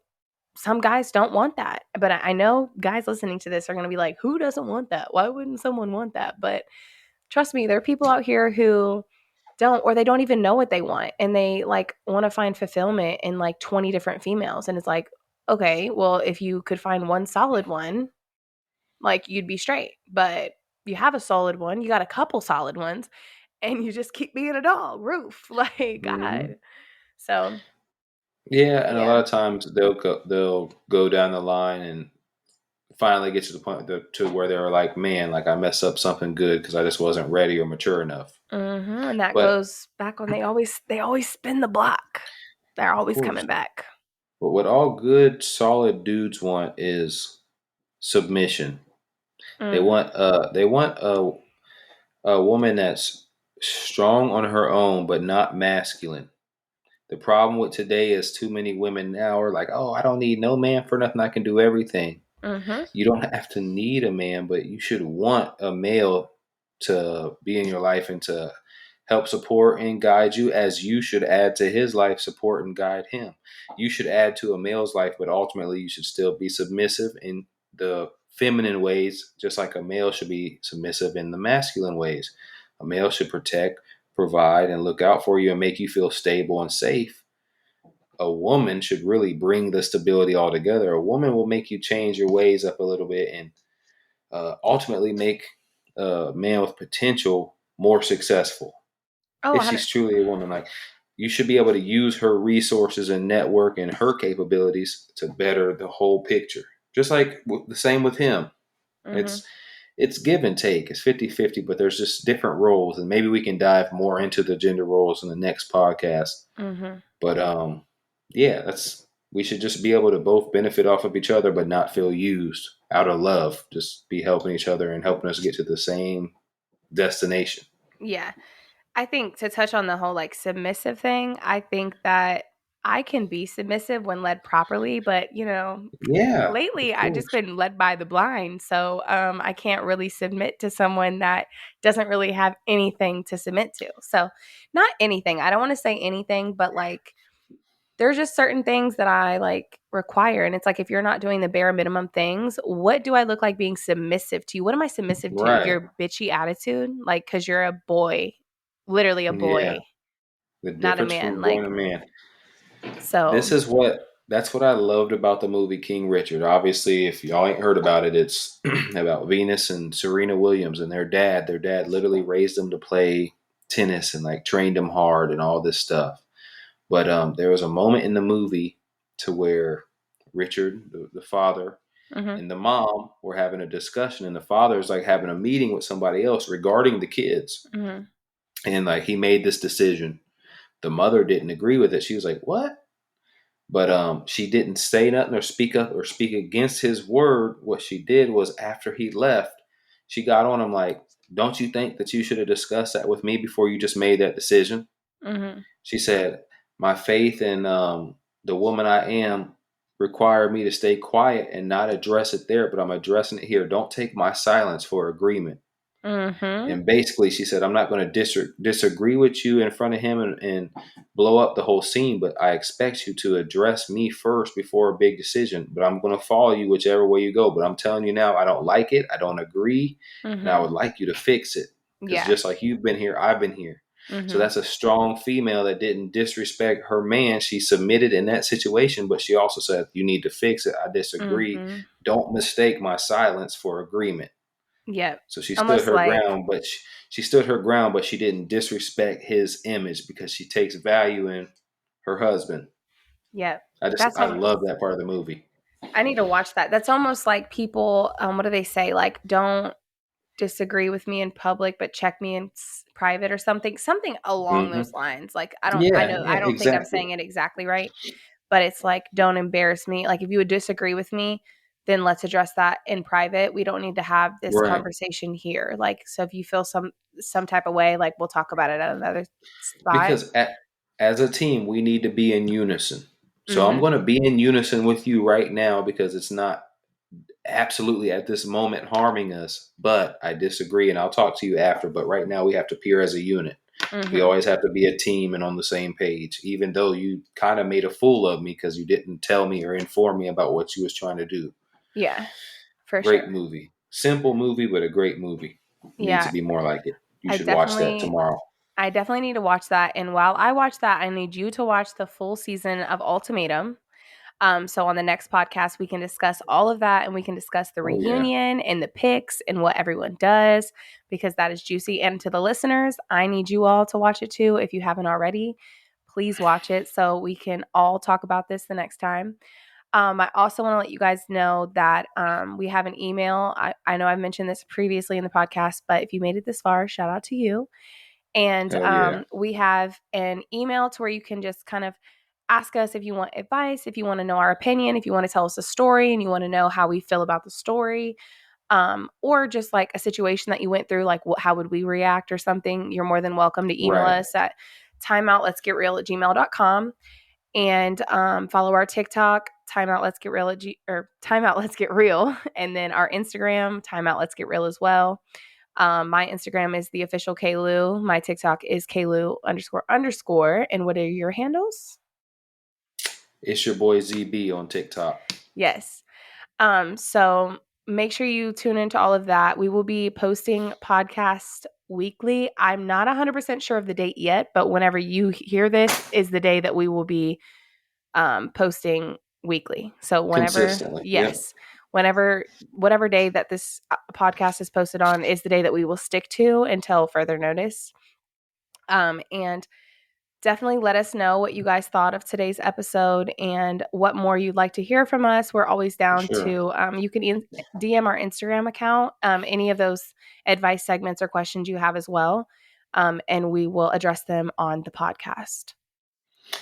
[SPEAKER 1] Some guys don't want that. But I know guys listening to this are going to be like, who doesn't want that? Why wouldn't someone want that? But trust me, there are people out here who don't, or they don't even know what they want and they like want to find fulfillment in like 20 different females. And it's like, okay, well, if you could find one solid one, like you'd be straight. But you have a solid one, you got a couple solid ones, and you just keep being a dog, roof. Like,
[SPEAKER 2] Hmm.
[SPEAKER 1] God. So,
[SPEAKER 2] Yeah, and a
[SPEAKER 1] yeah.
[SPEAKER 2] lot of times they'll go down the line and finally get to the point to where they're like, man, like I messed up something good because I just wasn't ready or mature enough.
[SPEAKER 1] And that
[SPEAKER 2] But
[SPEAKER 1] goes back when they always spin the block. They're
[SPEAKER 2] of
[SPEAKER 1] always
[SPEAKER 2] course,
[SPEAKER 1] coming back.
[SPEAKER 2] but what all good, solid dudes want is submission.
[SPEAKER 1] Mm-hmm.
[SPEAKER 2] They want a woman that's strong on her own but not masculine. The problem with today is too many women now are like, oh, I don't need no man for nothing. I can do everything.
[SPEAKER 1] Mm-hmm.
[SPEAKER 2] You don't have to need a man, but you should want a male to be in your life and to help support and guide you, as you should add to his life, support and guide him. You should add to a male's life, but ultimately you should still be submissive in the feminine ways, just like a male should be submissive in the masculine ways. A male should protect, provide, and look out for you and make you feel stable and safe. A woman should really bring the stability all together. A woman will make you change your ways up a little bit and ultimately make a man with potential more successful
[SPEAKER 1] Oh,
[SPEAKER 2] if
[SPEAKER 1] 100.
[SPEAKER 2] she's truly a woman. Like you should be able to use her resources and network and her capabilities to better the whole picture. Just like the same with him.
[SPEAKER 1] Mm-hmm.
[SPEAKER 2] It's give and take. It's 50-50, but there's just different roles. And maybe we can dive more into the gender roles in the next podcast.
[SPEAKER 1] Mm-hmm.
[SPEAKER 2] But yeah, that's we should just be able to both benefit off of each other, but not feel used out of love. Just be helping each other and helping us get to the same destination.
[SPEAKER 1] Yeah. I think to touch on the whole like submissive thing, I think that I can be submissive when led properly, but
[SPEAKER 2] Yeah,
[SPEAKER 1] lately
[SPEAKER 2] of
[SPEAKER 1] I just
[SPEAKER 2] course.
[SPEAKER 1] been led by the blind. So I can't really submit to someone that doesn't really have anything to submit to. So not anything. I don't want to say anything, but like there's just certain things that I like require. And it's like if you're not doing the bare minimum things, what do I look like being submissive to you? What am I submissive to?
[SPEAKER 2] Right.
[SPEAKER 1] Your bitchy attitude? Like, cause you're a boy, literally a
[SPEAKER 2] Yeah.
[SPEAKER 1] boy,
[SPEAKER 2] The
[SPEAKER 1] not a
[SPEAKER 2] difference between a
[SPEAKER 1] man.
[SPEAKER 2] boy and
[SPEAKER 1] Like,
[SPEAKER 2] a man.
[SPEAKER 1] so,
[SPEAKER 2] This is what that's what I loved about the movie King Richard. Obviously, if y'all ain't heard about it, it's about Venus and Serena Williams and their dad. Their dad literally raised them to play tennis and like trained them hard and all this stuff. But there was a moment in the movie to where Richard, the father,
[SPEAKER 1] Mhm.
[SPEAKER 2] and the mom were having a discussion, and the father is like having a meeting with somebody else regarding the kids,
[SPEAKER 1] Mhm.
[SPEAKER 2] and like he made this decision. The mother didn't agree with it. She was like, "What?" But she didn't say nothing or speak up or speak against his word. What she did was after he left, she got on him like, "Don't you think that you should have discussed that with me before you just made that decision?"
[SPEAKER 1] Mhm.
[SPEAKER 2] She said, "My faith in the woman I am required me to stay quiet and not address it there, but I'm addressing it here. Don't take my silence for agreement."
[SPEAKER 1] Mhm.
[SPEAKER 2] And basically, she said, "I'm not going to disagree with you in front of him and blow up the whole scene, but I expect you to address me first before a big decision. But I'm going to follow you whichever way you go. But I'm telling you now, I don't like it. I don't agree. And I would
[SPEAKER 1] Mhm.
[SPEAKER 2] like you to fix it. Because
[SPEAKER 1] Yeah.
[SPEAKER 2] just like you've been here, I've been here." So
[SPEAKER 1] Mhm.
[SPEAKER 2] that's a strong female that didn't disrespect her man. She submitted in that situation, but she also said, "You need to fix it. I disagree.
[SPEAKER 1] Mhm.
[SPEAKER 2] Don't mistake my silence for agreement."
[SPEAKER 1] Yep.
[SPEAKER 2] So she stood
[SPEAKER 1] Almost
[SPEAKER 2] her
[SPEAKER 1] like,
[SPEAKER 2] ground, but she stood her ground, but she didn't disrespect his image because she takes value in her husband.
[SPEAKER 1] yep.
[SPEAKER 2] I
[SPEAKER 1] That's
[SPEAKER 2] I
[SPEAKER 1] almost,
[SPEAKER 2] love that part of the movie.
[SPEAKER 1] I need to watch that. That's almost like people, what do they say? Like, don't disagree with me in public, but check me in private or something, something along
[SPEAKER 2] Hmm.
[SPEAKER 1] those lines. Like,
[SPEAKER 2] Yeah, yeah,
[SPEAKER 1] I don't think I'm
[SPEAKER 2] exactly.
[SPEAKER 1] saying it exactly right, but it's like, don't embarrass me. Like, if you would disagree with me, then let's address that in private. We don't need to have this
[SPEAKER 2] Right.
[SPEAKER 1] conversation here. Like, so if you feel some type of way, like, we'll talk about it at another spot.
[SPEAKER 2] Because as a team, we need to be in unison. So I'm
[SPEAKER 1] Mm-hmm.
[SPEAKER 2] going to be in unison with you right now because it's not absolutely at this moment harming us, but I disagree and I'll talk to you after. But right now, we have to peer as a unit. We
[SPEAKER 1] Mm-hmm.
[SPEAKER 2] always have to be a team and on the same page, even though you kind of made a fool of me because you didn't tell me or inform me about what you was trying to do.
[SPEAKER 1] Yeah, for
[SPEAKER 2] Great
[SPEAKER 1] sure.
[SPEAKER 2] movie. Simple movie, but a great movie. Needs to
[SPEAKER 1] Yeah,
[SPEAKER 2] be more like it. You
[SPEAKER 1] I
[SPEAKER 2] should watch that
[SPEAKER 1] definitely
[SPEAKER 2] tomorrow.
[SPEAKER 1] I definitely need to watch that. And while I watch that, I need you to watch the full season of Ultimatum. So on the next podcast, we can discuss all of that and we can discuss the
[SPEAKER 2] Oh yeah.
[SPEAKER 1] reunion and the picks and what everyone does because that is juicy. And to the listeners, I need you all to watch it too. If you haven't already, please watch it so we can all talk about this the next time. I also want to let you guys know that we have an email. I know I've mentioned this previously in the podcast, but if you made it this far, shout out to you. And
[SPEAKER 2] Hell yeah.
[SPEAKER 1] we have an email to where you can just kind of ask us if you want advice, if you want to know our opinion, if you want to tell us a story and you want to know how we feel about the story, or just like a situation that you went through, like how would we react or something, you're more than welcome to email
[SPEAKER 2] Right.
[SPEAKER 1] us at timeoutletsgetreal@gmail.com and follow our TikTok, timeout let's get real or timeout let's get real, and then our Instagram, timeout let's get real as well. My Instagram is the official Klu. My TikTok is Klu underscore underscore. And what are your handles?
[SPEAKER 2] It's your boy ZB on TikTok.
[SPEAKER 1] Yes. So make sure you tune into all of that. We will be posting podcast weekly. I'm not 100% sure of the date yet, but whenever you hear this is the day that we will be posting weekly. So whenever,
[SPEAKER 2] Consistently. Yep.
[SPEAKER 1] yes, whenever, whatever day that this podcast is posted on is the day that we will stick to until further notice. And definitely let us know what you guys thought of today's episode and what more you'd like to hear from us. We're always
[SPEAKER 2] For
[SPEAKER 1] down
[SPEAKER 2] sure.
[SPEAKER 1] to, you can DM our Instagram account, any of those advice segments or questions you have as well. And we will address them on the podcast.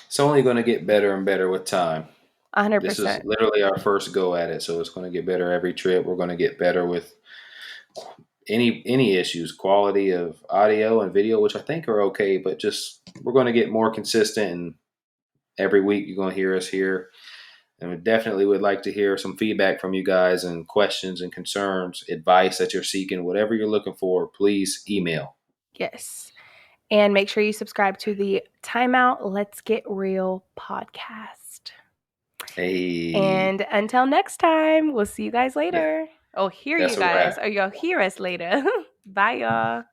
[SPEAKER 2] It's only going to get better and better with time. This is
[SPEAKER 1] 100%.
[SPEAKER 2] literally our first go at it, so it's going to get better every trip. We're going to get better with any issues, quality of audio and video, which I think are okay, but just we're going to get more consistent, and every week you're going to hear us here. And we definitely would like to hear some feedback from you guys and questions and concerns, advice that you're seeking, whatever you're looking for, please email.
[SPEAKER 1] Yes. And make sure you subscribe to the Timeout Let's Get Real podcast.
[SPEAKER 2] Hey,
[SPEAKER 1] And until next time, we'll see you guys
[SPEAKER 2] that,
[SPEAKER 1] later. Oh, hear you
[SPEAKER 2] that's a
[SPEAKER 1] guys,
[SPEAKER 2] wrap.
[SPEAKER 1] or you'll hear us later. Bye, y'all.